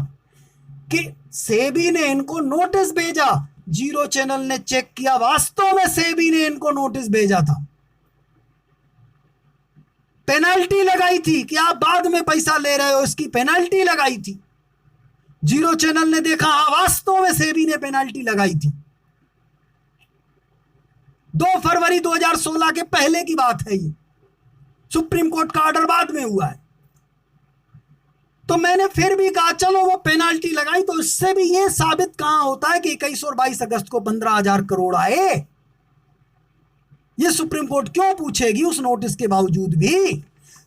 कि सेबी ने इनको नोटिस भेजा। जीरो चैनल ने चेक किया, वास्तव में सेबी ने इनको नोटिस भेजा था, पेनल्टी लगाई थी कि आप बाद में पैसा ले रहे हो, इसकी पेनल्टी लगाई थी। जीरो चैनल ने देखा हाँ वास्तव में सेबी ने पेनल्टी लगाई थी। 2 फरवरी 2016 के पहले की बात है ये, सुप्रीम कोर्ट का ऑर्डर बाद में हुआ है। तो मैंने फिर भी कहा चलो वो पेनाल्टी लगाई, तो इससे भी ये साबित कहां होता है कि 21 और 22 अगस्त को 15,000 करोड़ आए। ये सुप्रीम कोर्ट क्यों पूछेगी उस नोटिस के बावजूद भी?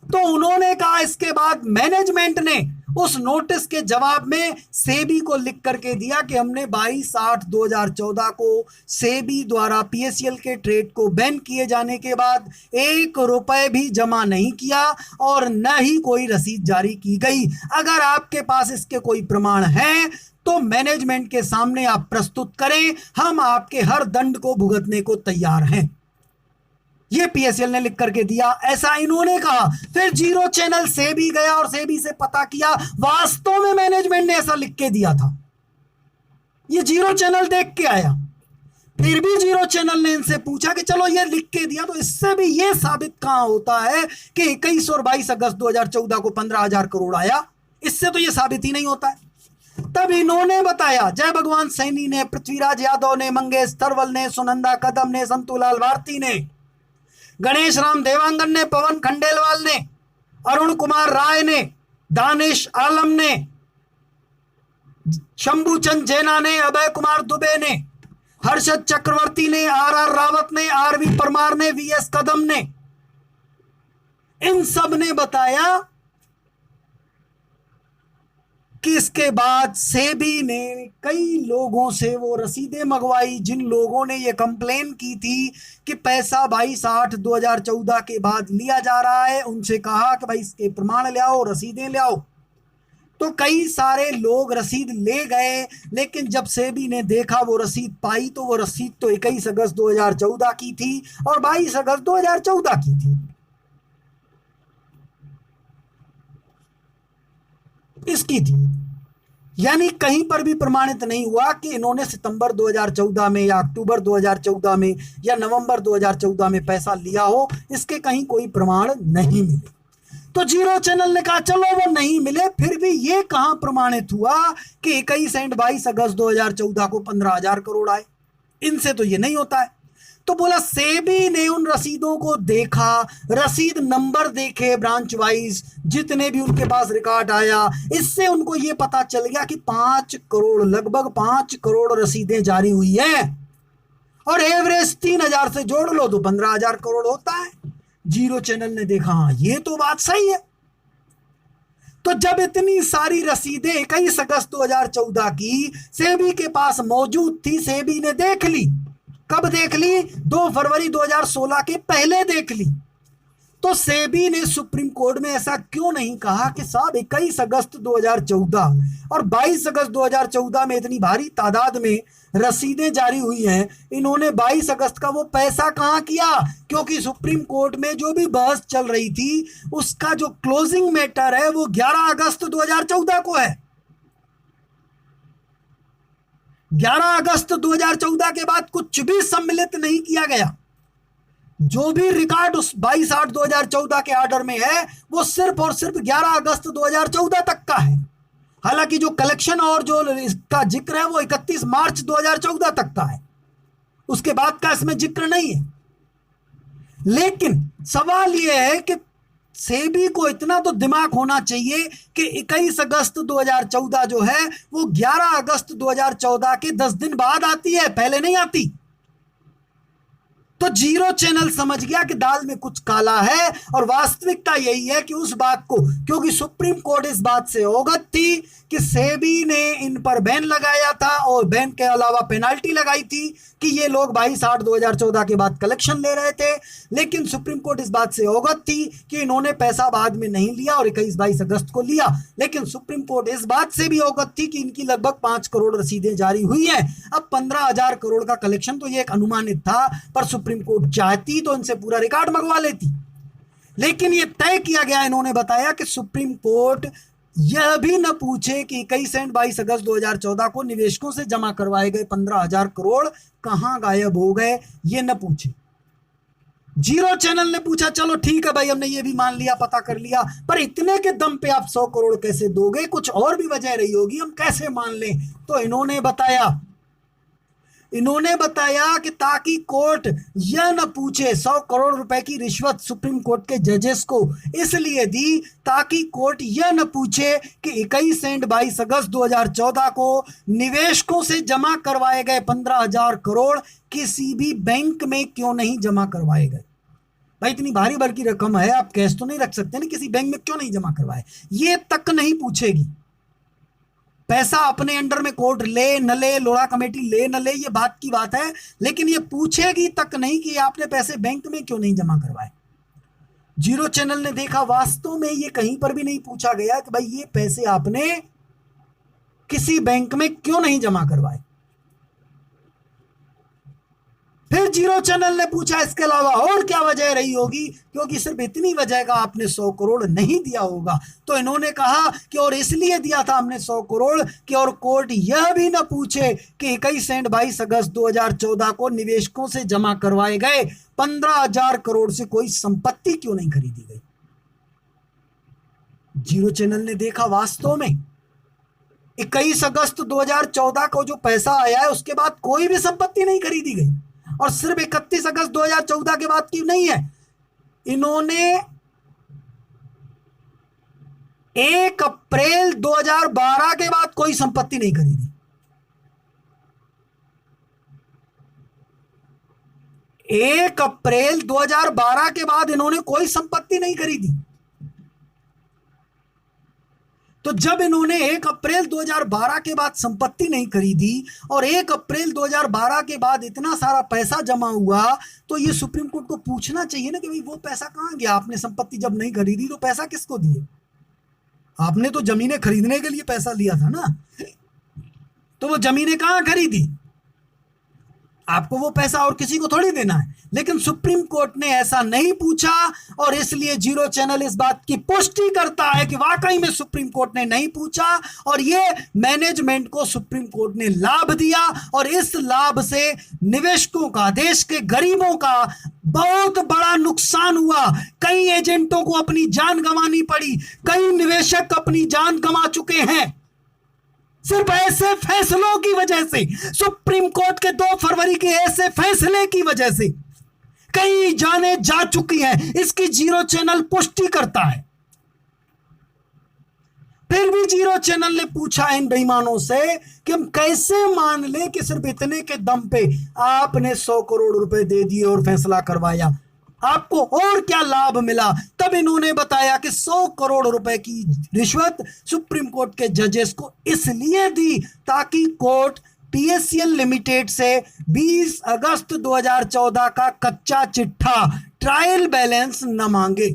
तो उन्होंने कहा इसके बाद मैनेजमेंट ने उस नोटिस के जवाब में सेबी को लिख करके दिया कि हमने 22/8/2014 को सेबी द्वारा पीएससीएल के ट्रेड को बैन किए जाने के बाद 1 रुपए भी जमा नहीं किया और न ही कोई रसीद जारी की गई। अगर आपके पास इसके कोई प्रमाण हैं तो मैनेजमेंट के सामने आप प्रस्तुत करें, हम आपके हर दंड को भुगतने को तैयार हैं। ये पीएसएल ने लिख करके दिया, ऐसा इन्होंने कहा। फिर जीरो चैनल सेबी गया और सेबी से पता किया, वास्तव में मैनेजमेंट ने ऐसा लिख के दिया था। ये जीरो चैनल देख के आया। फिर भी जीरो चैनल ने इनसे पूछा कि चलो ये लिख के दिया तो इससे भी ये साबित कहां होता है कि 21 और 22 अगस्त 2014 को 15,000 करोड़ आया? इससे तो ये साबित ही नहीं होता है। तब इन्होंने बताया, जय भगवान सैनी ने, पृथ्वीराज यादव ने, मंगेश तरवल ने, सुनंदा कदम ने, संतूलाल भारती ने, गणेश राम देवांगन ने, पवन खंडेलवाल ने, अरुण कुमार राय ने, दानिश आलम ने, शंभूचंद जैना ने, अभय कुमार दुबे ने, हर्षद चक्रवर्ती ने, आर रावत ने, आरवी परमार ने, वीएस कदम ने, इन सब ने बताया कि इसके बाद सेबी ने कई लोगों से वो रसीदें मंगवाई जिन लोगों ने ये कंप्लेन की थी कि पैसा 22/8/2014 के बाद लिया जा रहा है। उनसे कहा कि भाई इसके प्रमाण ले आओ, रसीदें ले आओ। तो कई सारे लोग रसीद ले गए, लेकिन जब सेबी ने देखा वो रसीद पाई तो वो रसीद तो 21 अगस्त 2014 की थी और 22 अगस्त 2014 की थी। इसकी थी, यानी कहीं पर भी प्रमाणित नहीं हुआ कि इन्होंने सितंबर 2014 में या अक्टूबर 2014 में या नवंबर 2014 में पैसा लिया हो। इसके कहीं कोई प्रमाण नहीं मिले। तो जीरो चैनल ने कहा चलो वो नहीं मिले, फिर भी ये कहां प्रमाणित हुआ कि 21 एंड 22 अगस्त 2014 को 15,000 करोड़ आए? इनसे तो ये नहीं होता है। तो बोला सेबी ने उन रसीदों को देखा, रसीद नंबर देखे ब्रांच वाइज, जितने भी उनके पास रिकॉर्ड आया, इससे उनको ये पता चल गया कि 5 करोड़, लगभग 5 करोड़ रसीदें जारी हुई हैं और एवरेज 3,000 से जोड़ लो तो 15,000 करोड़ होता है। जीरो चैनल ने देखा, हाँ ये तो बात सही है। तो जब इतनी सारी रसीदें 21 अगस्त 2014 की सेबी के पास मौजूद थी, सेबी ने देख ली। कब देख ली? 2 फरवरी 2016 के पहले देख ली। तो सेबी ने सुप्रीम कोर्ट में ऐसा क्यों नहीं कहा कि साहब 21 अगस्त 2014 और 22 अगस्त 2014 में इतनी भारी तादाद में रसीदें जारी हुई हैं, इन्होंने 22 अगस्त का वो पैसा कहां किया? क्योंकि सुप्रीम कोर्ट में जो भी बहस चल रही थी उसका जो क्लोजिंग मैटर है वो 11 अगस्त 2014 को है। 11 अगस्त 2014 के बाद कुछ भी सम्मिलित नहीं किया गया। जो भी रिकॉर्ड उस 22/8/2014 के ऑर्डर में है वो सिर्फ और सिर्फ 11 अगस्त 2014 तक का है। हालांकि जो कलेक्शन और जो इसका जिक्र है वो 31 मार्च 2014 तक का है, उसके बाद का इसमें जिक्र नहीं है। लेकिन सवाल यह है कि सेबी को इतना तो दिमाग होना चाहिए कि 21 अगस्त 2014 जो है वो 11 अगस्त 2014 के 10 दिन बाद आती है, पहले नहीं आती। तो जीरो चैनल समझ गया कि दाल में कुछ काला है और वास्तविकता यही है कि उस बात को, क्योंकि सुप्रीम कोर्ट इस बात से अवगत थी कि सेबी ने इन पर बैन लगाया था और बैन के अलावा पेनाल्टी लगाई थी कि ये लोग 22/8/2014 के बाद कलेक्शन ले रहे थे। लेकिन सुप्रीम कोर्ट इस बात से अवगत थी कि इन्होंने पैसा बाद में नहीं लिया और 21-22 अगस्त को लिया। लेकिन सुप्रीम कोर्ट इस बात से भी अवगत थी कि इनकी लगभग 5 करोड़ रसीदें जारी हुई हैं। अब 15,000 करोड़ का कलेक्शन तो ये एक अनुमानित था, पर सुप्रीम कोर्ट चाहती तो इनसे पूरा रिकॉर्ड मंगवा लेती। लेकिन ये तय किया गया, इन्होंने बताया कि सुप्रीम कोर्ट यह भी न पूछे कि 21 एंड 22 अगस्त 2014 को निवेशकों से जमा करवाए गए 15,000 करोड़ कहां गायब हो गए, ये न पूछे। जीरो चैनल ने पूछा चलो ठीक है भाई, हमने ये भी मान लिया, पता कर लिया, पर इतने के दम पे आप 100 करोड़ कैसे दोगे? कुछ और भी वजह रही होगी, हम कैसे मान लें? तो इन्होंने बताया कि ताकि कोर्ट यह न पूछे, 100 करोड़ रुपए की रिश्वत सुप्रीम कोर्ट के जजेस को इसलिए दी ताकि कोर्ट यह न पूछे कि 21 एंड 22 अगस्त 2014 को निवेशकों से जमा करवाए गए 15,000 करोड़ किसी भी बैंक में क्यों नहीं जमा करवाए गए। भाई इतनी भारी भरकम रकम है, आप कैश तो नहीं रख सकते ना, किसी बैंक में क्यों नहीं जमा करवाए? ये तक नहीं पूछेगी। पैसा अपने अंडर में कोर्ट ले न ले, लोढ़ा कमेटी ले न ले, ये बात की बात है, लेकिन ये पूछेगी तक नहीं कि आपने पैसे बैंक में क्यों नहीं जमा करवाए। जीरो चैनल ने देखा वास्तव में ये कहीं पर भी नहीं पूछा गया कि भाई ये पैसे आपने किसी बैंक में क्यों नहीं जमा करवाए। फिर जीरो चैनल ने पूछा इसके अलावा और क्या वजह रही होगी, क्योंकि सिर्फ इतनी वजह का आपने 100 करोड़ नहीं दिया होगा। तो इन्होंने कहा कि और इसलिए दिया था हमने 100 करोड़ कि और कोर्ट यह भी न पूछे कि 21 एंड 22 अगस्त 2014 को निवेशकों से जमा करवाए गए 15,000 करोड़ से कोई संपत्ति क्यों नहीं खरीदी गई। जीरो चैनल ने देखा वास्तव में 21 अगस्त 2014 को जो पैसा आया है उसके बाद कोई भी संपत्ति नहीं खरीदी गई, और सिर्फ 31 अगस्त 2014 के बाद की नहीं है, इन्होंने 1 अप्रैल 2012 के बाद कोई संपत्ति नहीं खरीदी। 1 अप्रैल 2012 के बाद इन्होंने कोई संपत्ति नहीं खरीदी। तो जब इन्होंने 1 अप्रैल 2012 के बाद संपत्ति नहीं खरीदी और 1 अप्रैल 2012 के बाद इतना सारा पैसा जमा हुआ, तो ये सुप्रीम कोर्ट को पूछना चाहिए ना कि भाई वो पैसा कहां गया। आपने संपत्ति जब नहीं खरीदी तो पैसा किसको दिए? आपने तो जमीनें खरीदने के लिए पैसा लिया था ना, तो वो जमीनें कहां खरीदी? आपको वो पैसा और किसी को थोड़ी देना है। लेकिन सुप्रीम कोर्ट ने ऐसा नहीं पूछा, और इसलिए जीरो चैनल इस बात की पुष्टि करता है कि वाकई में सुप्रीम कोर्ट ने नहीं पूछा, और ये मैनेजमेंट को सुप्रीम कोर्ट ने लाभ दिया, और इस लाभ से निवेशकों का, देश के गरीबों का बहुत बड़ा नुकसान हुआ। कई एजेंटों को अपनी जान गंवानी पड़ी, कई निवेशक अपनी जान गंवा चुके हैं सिर्फ ऐसे फैसलों की वजह से। सुप्रीम कोर्ट के 2 फरवरी के ऐसे फैसले की वजह से कई जानें जा चुकी हैं। इसकी जीरो चैनल पुष्टि करता है। फिर भी जीरो चैनल ने पूछा इन बेईमानों से कि हम कैसे मान लें कि सिर्फ इतने के दम पे आपने 100 करोड़ रुपए दे दिए और फैसला करवाया, आपको और क्या लाभ मिला। तब इन्होंने बताया कि 100 करोड़ रुपए की रिश्वत सुप्रीम कोर्ट के जजेस को इसलिए दी ताकि कोर्ट पीएससीएल लिमिटेड से 20 अगस्त 2014 का कच्चा चिट्ठा ट्रायल बैलेंस न मांगे।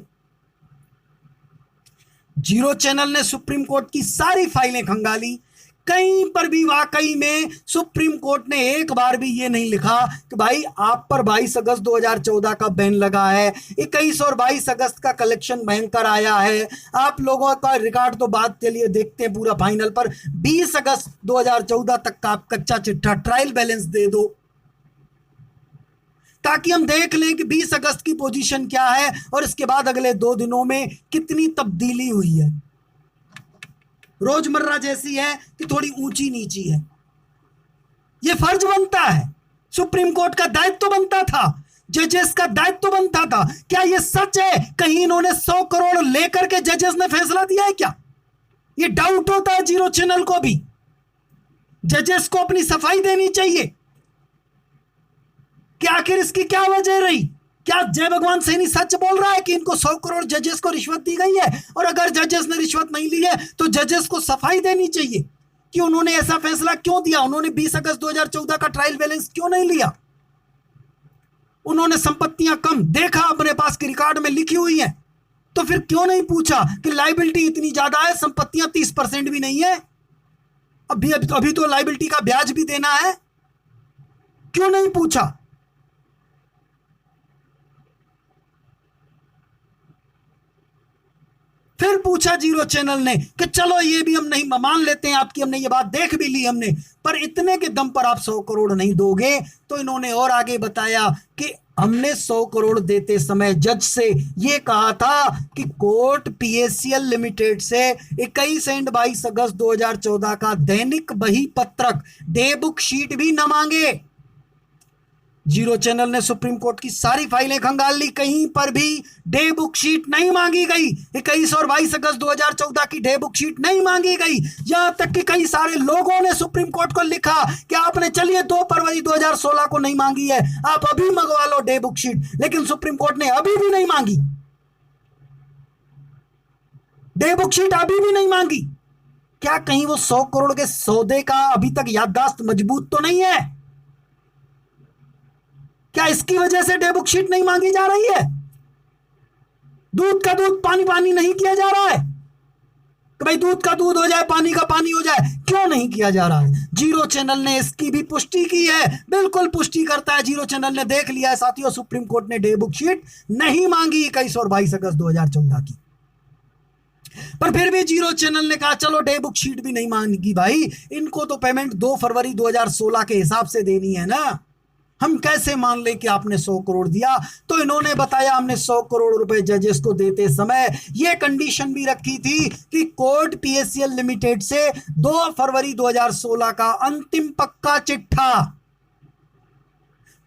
जीरो चैनल ने सुप्रीम कोर्ट की सारी फाइलें खंगाली, कहीं पर भी वाकई में सुप्रीम कोर्ट ने एक बार भी ये नहीं लिखा कि भाई आप पर 22 अगस्त 2014 का बैन लगा है, 21 और 22 अगस्त का कलेक्शन भयंकर आया है, आप लोगों का रिकॉर्ड तो बात के लिए देखते हैं पूरा फाइनल, पर 20 अगस्त 2014 तक का आप कच्चा चिट्ठा ट्रायल बैलेंस दे दो ताकि हम देख लें कि 20 अगस्त की पोजीशन क्या है और इसके बाद अगले 2 दिनों में कितनी तब्दीली हुई है। रोजमर्रा जैसी है कि थोड़ी ऊंची नीची है। यह फर्ज बनता है, सुप्रीम कोर्ट का दायित्व बनता था, जजेस का दायित्व बनता था। क्या यह सच है कहीं इन्होंने 100 करोड़ लेकर के जजेस ने फैसला दिया है क्या? यह डाउट होता है जीरो चैनल को भी। जजेस को अपनी सफाई देनी चाहिए कि आखिर इसकी क्या वजह रही। क्या जय भगवान सैनी सच बोल रहा है कि इनको 100 करोड़ जजेस को रिश्वत दी गई है? और अगर जजेस ने रिश्वत नहीं ली है तो जजेस को सफाई देनी चाहिए कि उन्होंने ऐसा फैसला क्यों दिया, उन्होंने 20 अगस्त 2014 का ट्रायल बैलेंस क्यों नहीं लिया, उन्होंने संपत्तियां कम देखा अपने पास के रिकॉर्ड में लिखी हुई है तो फिर क्यों नहीं पूछा कि लायबिलिटी इतनी ज्यादा है, संपत्तियां 30% भी नहीं है, अभी तो लायबिलिटी का ब्याज भी देना है, क्यों नहीं पूछा? फिर पूछा जीरो चैनल ने कि चलो ये भी हम नहीं मान लेते हैं आपकी, हमने ये बात देख भी ली हमने, पर इतने के दम पर आप 100 करोड़ नहीं दोगे। तो इन्होंने और आगे बताया कि हमने 100 करोड़ देते समय जज से ये कहा था कि कोर्ट पीएससीएल लिमिटेड से 21 एंड 22 अगस्त 2014 का दैनिक बही पत्रक डे बुक शीट भी न मांगे। जीरो चैनल ने सुप्रीम कोर्ट की सारी फाइलें खंगाल ली, कहीं पर भी डे बुक शीट नहीं मांगी गई। 21 और 22 अगस्त 2014 की डे बुक शीट नहीं मांगी गई। यहां तक कि कई सारे लोगों ने सुप्रीम कोर्ट को लिखा कि आपने चलिए 2 फरवरी 2016 को नहीं मांगी है, आप अभी मंगवा लो डे बुक शीट, लेकिन सुप्रीम कोर्ट ने अभी भी नहीं मांगी, डे बुक शीट अभी भी नहीं मांगी। क्या कहीं वो 100 करोड़ के सौदे का अभी तक याददाश्त मजबूत तो नहीं है? क्या इसकी वजह से डे बुक शीट नहीं मांगी जा रही है? दूध का दूध पानी पानी नहीं किया जा रहा है कि भाई दूध का दूध हो जाए, पानी का पानी हो जाए, क्यों नहीं किया जा रहा है? जीरो चैनल ने इसकी भी पुष्टि की है, बिल्कुल पुष्टि करता है। जीरो चैनल ने देख लिया है साथियों, सुप्रीम कोर्ट ने डे बुक शीट नहीं मांगी 21 और 22 अगस्त 2014 की। पर फिर भी जीरो चैनल ने कहा चलो डे बुक शीट भी नहीं मांगी भाई, इनको तो पेमेंट 2 फरवरी 2016 के हिसाब से देनी है ना, हम कैसे मान ले कि आपने 100 करोड़ दिया? तो इन्होंने बताया हमने 100 करोड़ रुपए जजेस को देते समय यह कंडीशन भी रखी थी कि कोर्ट पीएससीएल लिमिटेड से 2 फरवरी 2016 का अंतिम पक्का चिट्ठा,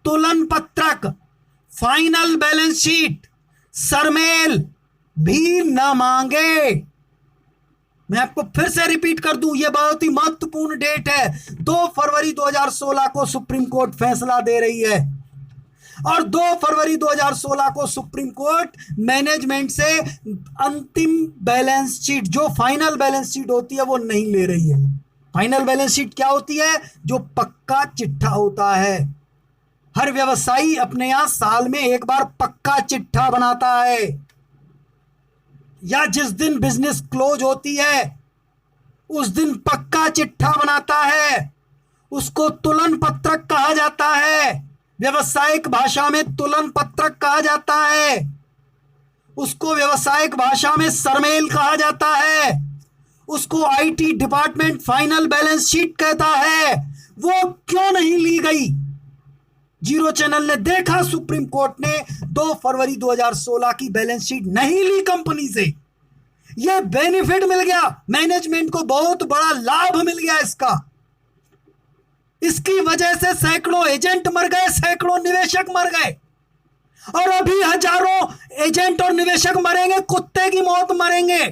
तुलन पत्रक, फाइनल बैलेंस शीट, सरमेल भी न मांगे। मैं आपको फिर से रिपीट कर दूं, यह बहुत ही महत्वपूर्ण डेट है। 2 फरवरी 2016 को सुप्रीम कोर्ट फैसला दे रही है और 2 फरवरी 2016 को सुप्रीम कोर्ट मैनेजमेंट से अंतिम बैलेंस शीट, जो फाइनल बैलेंस शीट होती है, वो नहीं ले रही है। फाइनल बैलेंस शीट क्या होती है? जो पक्का चिट्ठा होता है। हर व्यवसायी अपने यहां साल में एक बार पक्का चिट्ठा बनाता है, या जिस दिन बिजनेस क्लोज होती है उस दिन पक्का चिट्ठा बनाता है, उसको तुलन पत्रक कहा जाता है। व्यवसायिक भाषा में तुलन पत्रक कहा जाता है, उसको व्यवसायिक भाषा में सरमेल कहा जाता है, उसको IT department final balance sheet कहता है। वो क्यों नहीं ली गई? जीरो चैनल ने देखा सुप्रीम कोर्ट ने 2 फरवरी 2016 की बैलेंस शीट नहीं ली कंपनी से, यह बेनिफिट मिल गया, मैनेजमेंट को बहुत बड़ा लाभ मिल गया इसका। इसकी वजह से सैकड़ों एजेंट मर गए, सैकड़ों निवेशक मर गए, और अभी हजारों एजेंट और निवेशक मरेंगे, कुत्ते की मौत मरेंगे,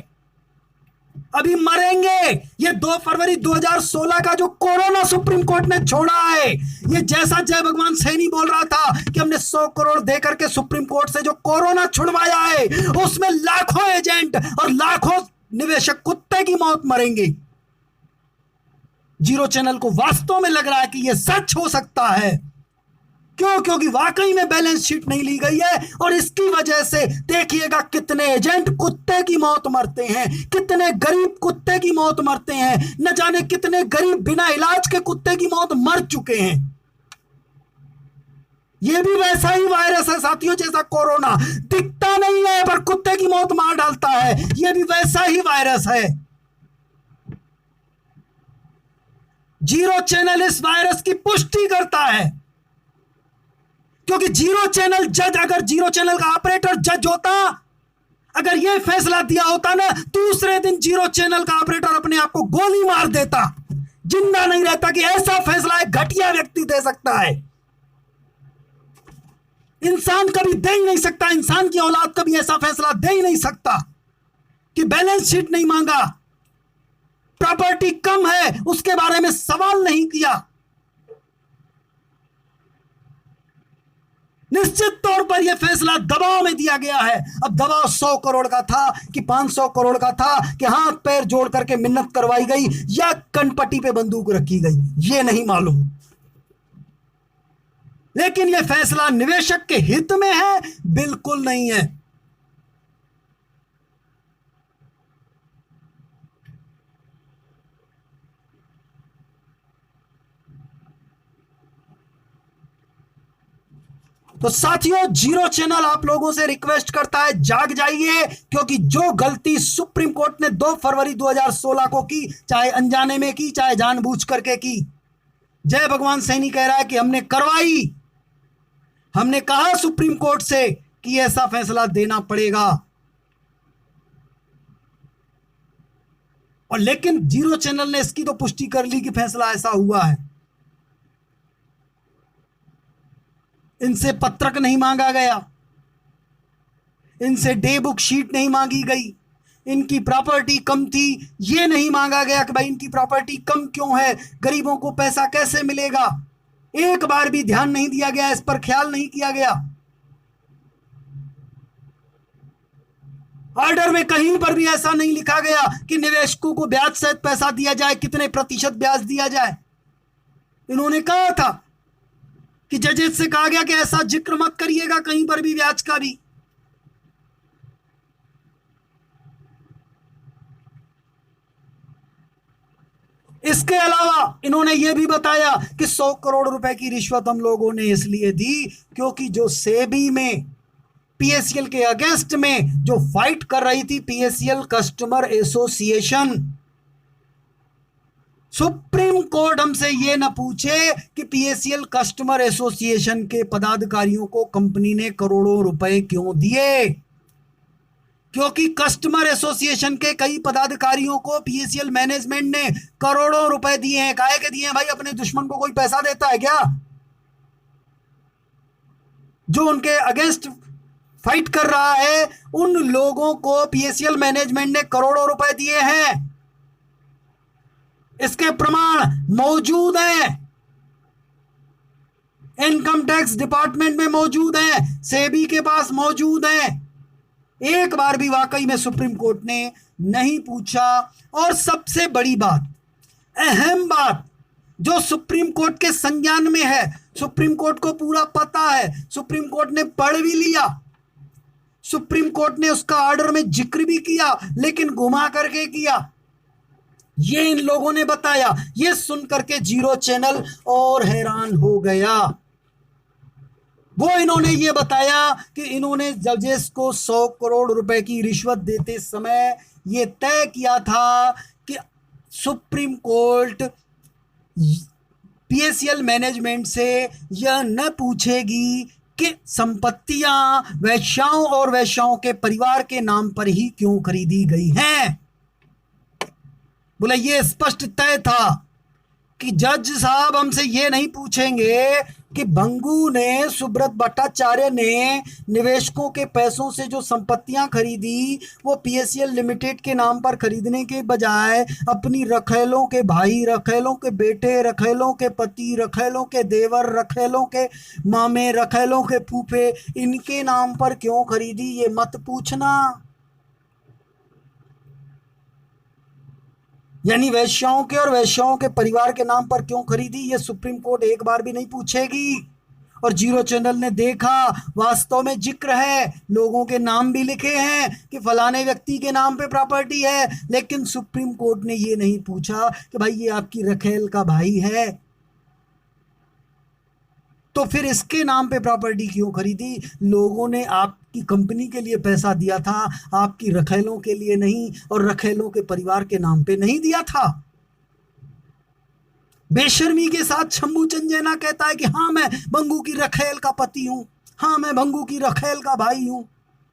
अभी मरेंगे। ये 2 फरवरी 2016 का जो कोरोना सुप्रीम कोर्ट ने छोड़ा है, ये जैसा जय भगवान सैनी बोल रहा था कि हमने 100 करोड़ देकर के सुप्रीम कोर्ट से जो कोरोना छुड़वाया है, उसमें लाखों एजेंट और लाखों निवेशक कुत्ते की मौत मरेंगे। जीरो चैनल को वास्तव में लग रहा है कि यह सच हो सकता है। क्यों? क्योंकि वाकई में बैलेंस शीट नहीं ली गई है, और इसकी वजह से देखिएगा कितने एजेंट कुत्ते की मौत मरते हैं, कितने गरीब कुत्ते की मौत मरते हैं, न जाने कितने गरीब बिना इलाज के कुत्ते की मौत मर चुके हैं। यह भी वैसा ही वायरस है साथियों जैसा कोरोना, दिखता नहीं है पर कुत्ते की मौत मार डालता है, यह भी वैसा ही वायरस है। जीरो चैनल इस वायरस की पुष्टि करता है, क्योंकि जीरो चैनल जज, अगर जीरो चैनल का ऑपरेटर जज होता, अगर यह फैसला दिया होता ना, दूसरे दिन जीरो चैनल का ऑपरेटर अपने आप को गोली मार देता, जिंदा नहीं रहता कि ऐसा फैसला एक घटिया व्यक्ति दे सकता है। इंसान कभी दे ही नहीं सकता, इंसान की औलाद कभी ऐसा फैसला दे ही नहीं सकता कि बैलेंस शीट नहीं मांगा, प्रॉपर्टी कम है उसके बारे में सवाल नहीं किया। निश्चित तौर पर यह फैसला दबाव में दिया गया है। अब दबाव 100 करोड़ का था कि 500 करोड़ का था, कि हाथ पैर जोड़ करके मिन्नत करवाई गई या कनपट्टी पे बंदूक रखी गई, यह नहीं मालूम। लेकिन यह फैसला निवेशक के हित में है? बिल्कुल नहीं है। तो साथियों, जीरो चैनल आप लोगों से रिक्वेस्ट करता है, जाग जाइए, क्योंकि जो गलती सुप्रीम कोर्ट ने 2 फरवरी 2016 को की, चाहे अनजाने में की चाहे जानबूझ करके की, जय भगवान सैनी कह रहा है कि हमने करवाई, हमने कहा सुप्रीम कोर्ट से कि ऐसा फैसला देना पड़ेगा, और लेकिन जीरो चैनल ने इसकी तो पुष्टि कर ली कि फैसला ऐसा हुआ है। इनसे पत्रक नहीं मांगा गया, इनसे डे बुक शीट नहीं मांगी गई, इनकी प्रॉपर्टी कम थी ये नहीं मांगा गया कि भाई इनकी प्रॉपर्टी कम क्यों है, गरीबों को पैसा कैसे मिलेगा। एक बार भी ध्यान नहीं दिया गया, इस पर ख्याल नहीं किया गया। ऑर्डर में कहीं पर भी ऐसा नहीं लिखा गया कि निवेशकों को ब्याज सहित पैसा दिया जाए, कितने प्रतिशत ब्याज दिया जाए। इन्होंने कहा था कि जजेस से कहा गया कि ऐसा जिक्र मत करिएगा कहीं पर भी ब्याज का भी। इसके अलावा इन्होंने यह भी बताया कि 100 करोड़ रुपए की रिश्वत हम लोगों ने इसलिए दी क्योंकि जो सेबी में पीएससीएल के अगेंस्ट में जो फाइट कर रही थी पीएससीएल कस्टमर एसोसिएशन, सुप्रीम कोर्ट हमसे यह न पूछे कि पीएससीएल कस्टमर एसोसिएशन के पदाधिकारियों को कंपनी ने करोड़ों रुपए क्यों दिए, क्योंकि कस्टमर एसोसिएशन के कई पदाधिकारियों को पीएससीएल मैनेजमेंट ने करोड़ों रुपए दिए हैं। काहे के दिए हैं भाई? अपने दुश्मन को कोई पैसा देता है क्या? जो उनके अगेंस्ट फाइट कर रहा है उन लोगों को पीएससीएल मैनेजमेंट ने करोड़ों रुपए दिए हैं। इसके प्रमाण मौजूद हैं, इनकम टैक्स डिपार्टमेंट में मौजूद हैं, सेबी के पास मौजूद हैं। एक बार भी वाकई में सुप्रीम कोर्ट ने नहीं पूछा। और सबसे बड़ी बात, अहम बात जो सुप्रीम कोर्ट के संज्ञान में है, सुप्रीम कोर्ट को पूरा पता है, सुप्रीम कोर्ट ने पढ़ भी लिया, सुप्रीम कोर्ट ने उसका ऑर्डर में जिक्र भी किया लेकिन घुमा करके किया, ये इन लोगों ने बताया। ये सुन करके जीरो चैनल और हैरान हो गया। वो इन्होंने ये बताया कि इन्होंने जजेस को 100 करोड़ रुपए की रिश्वत देते समय ये तय किया था कि सुप्रीम कोर्ट पीएससीएल मैनेजमेंट से यह न पूछेगी कि संपत्तियां वैश्याओं और वैश्याओं के परिवार के नाम पर ही क्यों खरीदी गई हैं। बोला ये स्पष्ट तय था कि जज साहब हमसे ये नहीं पूछेंगे कि भंगू ने, सुब्रत भट्टाचार्य ने निवेशकों के पैसों से जो संपत्तियां खरीदी वो पीएससीएल लिमिटेड के नाम पर खरीदने के बजाय अपनी रखेलों के भाई, रखेलों के बेटे, रखेलों के पति, रखेलों के देवर, रखेलों के मामे, रखेलों के फूफे, इनके नाम पर क्यों खरीदी ये मत पूछना। यानी वैश्याओं के और वैश्याओं के परिवार के नाम पर क्यों खरीदी ये सुप्रीम कोर्ट एक बार भी नहीं पूछेगी। और जीरो चैनल ने देखा वास्तव में जिक्र है, लोगों के नाम भी लिखे हैं कि फलाने व्यक्ति के नाम पे प्रॉपर्टी है, लेकिन सुप्रीम कोर्ट ने ये नहीं पूछा कि भाई ये आपकी रखेल का भाई है तो फिर इसके नाम पे प्रॉपर्टी क्यों खरीदी। लोगों ने आपकी कंपनी के लिए पैसा दिया था, आपकी रखेलों के लिए नहीं, और रखेलों के परिवार के नाम पे नहीं दिया था। बेशर्मी के साथ शंभू चंद कहता है कि हाँ मैं भंगू की रखेल का पति हूं, हाँ मैं भंगू की रखेल का भाई हूं,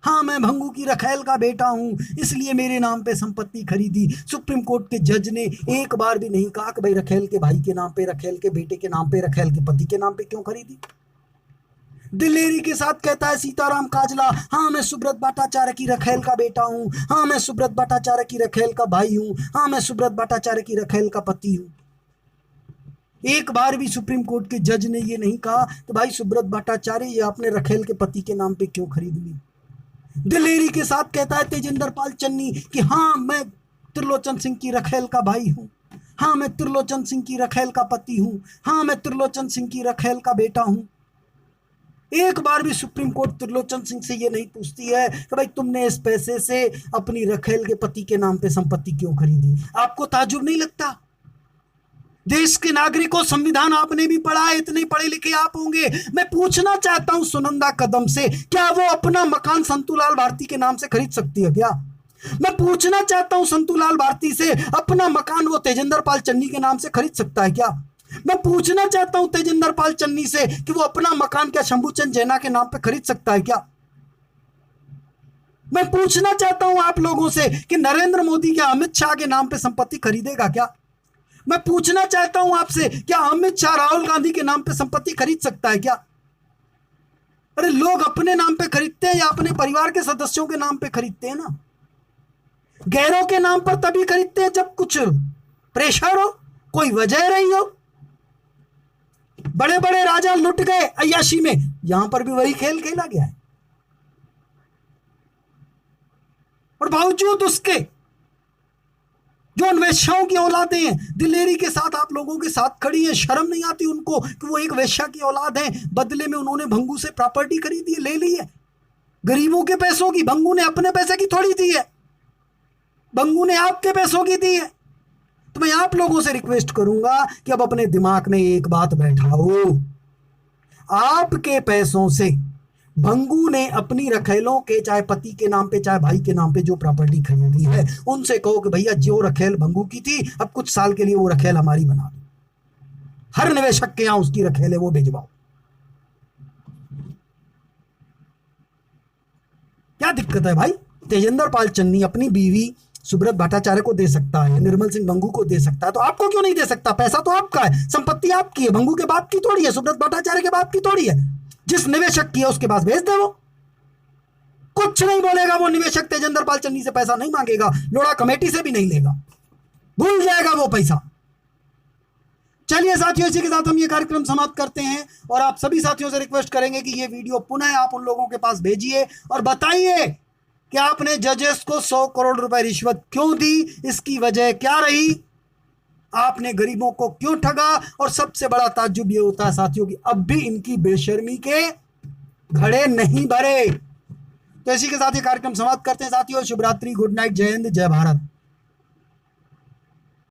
हाँ मैं भंगू की रखेल का बेटा हूं, इसलिए मेरे नाम पे संपत्ति खरीदी। सुप्रीम कोर्ट के जज ने एक बार भी नहीं कहा कि भाई रखेल के भाई के नाम पे, रखेल के बेटे के नाम पे, रखेल के पति के नाम पे क्यों खरीदी। दिलेरी के साथ कहता है सीताराम काजला, हाँ मैं सुब्रत भट्टाचार्य की रखेल का बेटा हूं, हाँ मैं सुब्रत भट्टाचार्य की रखेल का भाई हूं, हाँ मैं सुब्रत भट्टाचार्य की रखेल का पति हूं। एक बार भी सुप्रीम कोर्ट के जज ने ये नहीं कहा कि भाई सुब्रत भट्टाचार्य ये आपने रखेल के पति के नाम पे क्यों खरीद ली। दिलेरी के साथ कहता है तेजिंदर पाल चन्नी कि हाँ मैं त्रिलोचन सिंह की रखेल का भाई हूं, हाँ मैं त्रिलोचन सिंह की रखेल का पति हूं, हाँ मैं त्रिलोचन सिंह की रखेल का बेटा हूं। एक बार भी सुप्रीम कोर्ट त्रिलोचन सिंह से ये नहीं पूछती है कि भाई तुमने इस पैसे से अपनी रखेल के पति के नाम पे संपत्ति क्यों खरीदी। आपको ताजुब नहीं लगता? देश के नागरिकों, संविधान आपने भी पढ़ा है, इतने पढ़े लिखे आप होंगे। मैं पूछना चाहता हूं सुनंदा कदम से, क्या वो अपना मकान संतूलाल भारती के नाम से खरीद सकती है क्या? मैं पूछना चाहता हूं संतूलाल भारती से, अपना मकान वो तेजिंदर पाल चन्नी के नाम से खरीद सकता है क्या? मैं पूछना चाहता हूं तेजिंदर पाल चन्नी से कि वो अपना मकान क्या शंभू चंद जैना के नाम पे खरीद सकता है क्या? मैं पूछना चाहता हूं आप लोगों से कि नरेंद्र मोदी क्या अमित शाह के नाम पे संपत्ति खरीदेगा क्या? मैं पूछना चाहता हूं आपसे, क्या अमित शाह राहुल गांधी के नाम पे संपत्ति खरीद सकता है क्या? अरे लोग अपने नाम पे खरीदते हैं या अपने परिवार के सदस्यों के नाम पे खरीदते हैं ना। गैरों के नाम पर तभी खरीदते हैं जब कुछ प्रेशर हो, कोई वजह रही हो। बड़े बड़े राजा लुट गए अय्याशी में, यहां पर भी वही खेल खेला गया है। और बावजूद उसके जो अन्वेषाओं की औलादें हैं दिलेरी के साथ आप लोगों के साथ खड़ी हैं, शर्म नहीं आती उनको कि वो एक वेश्या की औलाद है। बदले में उन्होंने भंगू से प्रॉपर्टी खरीदी है, ले ली है, गरीबों के पैसों की। भंगू ने अपने पैसे की थोड़ी दी है, भंगू ने आपके पैसों की दी है। तो मैं आप लोगों से रिक्वेस्ट करूंगा कि अब अपने दिमाग में एक बात बैठाओ, आपके पैसों से भंगू ने अपनी रखेलों के, चाहे पति के नाम पे चाहे भाई के नाम पे, जो प्रॉपर्टी खरीदी है, उनसे कहो कि भैया जो रखेल भंगू की थी अब कुछ साल के लिए वो रखेल हमारी बना दो। हर निवेशक के यहां उसकी रखेल है वो भिजवाओ। क्या दिक्कत है भाई? तेजेंद्र पाल चन्नी अपनी बीवी सुब्रत भट्टाचार्य को दे सकता है, निर्मल सिंह भंगू को दे सकता है, तो आपको क्यों नहीं दे सकता? पैसा तो आपका है, संपत्ति आपकी है, भंगू के बाप की थोड़ी है, सुब्रत भट्टाचार्य के बाप की थोड़ी है। जिस निवेशक की है उसके पास भेज दे, वो कुछ नहीं बोलेगा। वो निवेशक तेजेंद्र पाल चन्नी से पैसा नहीं मांगेगा, लोढ़ा कमेटी से भी नहीं लेगा, भूल जाएगा वो पैसा। चलिए साथियों, इसी के साथ हम ये कार्यक्रम समाप्त करते हैं और आप सभी साथियों से रिक्वेस्ट करेंगे कि ये वीडियो पुनः आप उन लोगों के पास भेजिए और बताइए कि आपने जजेस को 100 करोड़ रुपए रिश्वत क्यों दी, इसकी वजह क्या रही, आपने गरीबों को क्यों ठगा। और सबसे बड़ा ताज्जुब ये होता है साथियों कि अब भी इनकी बेशर्मी के घड़े नहीं भरे। तो इसी के साथ ये कार्यक्रम समाप्त करते हैं साथियों। शुभ रात्रि, गुड नाइट, जय हिंद, जय भारत।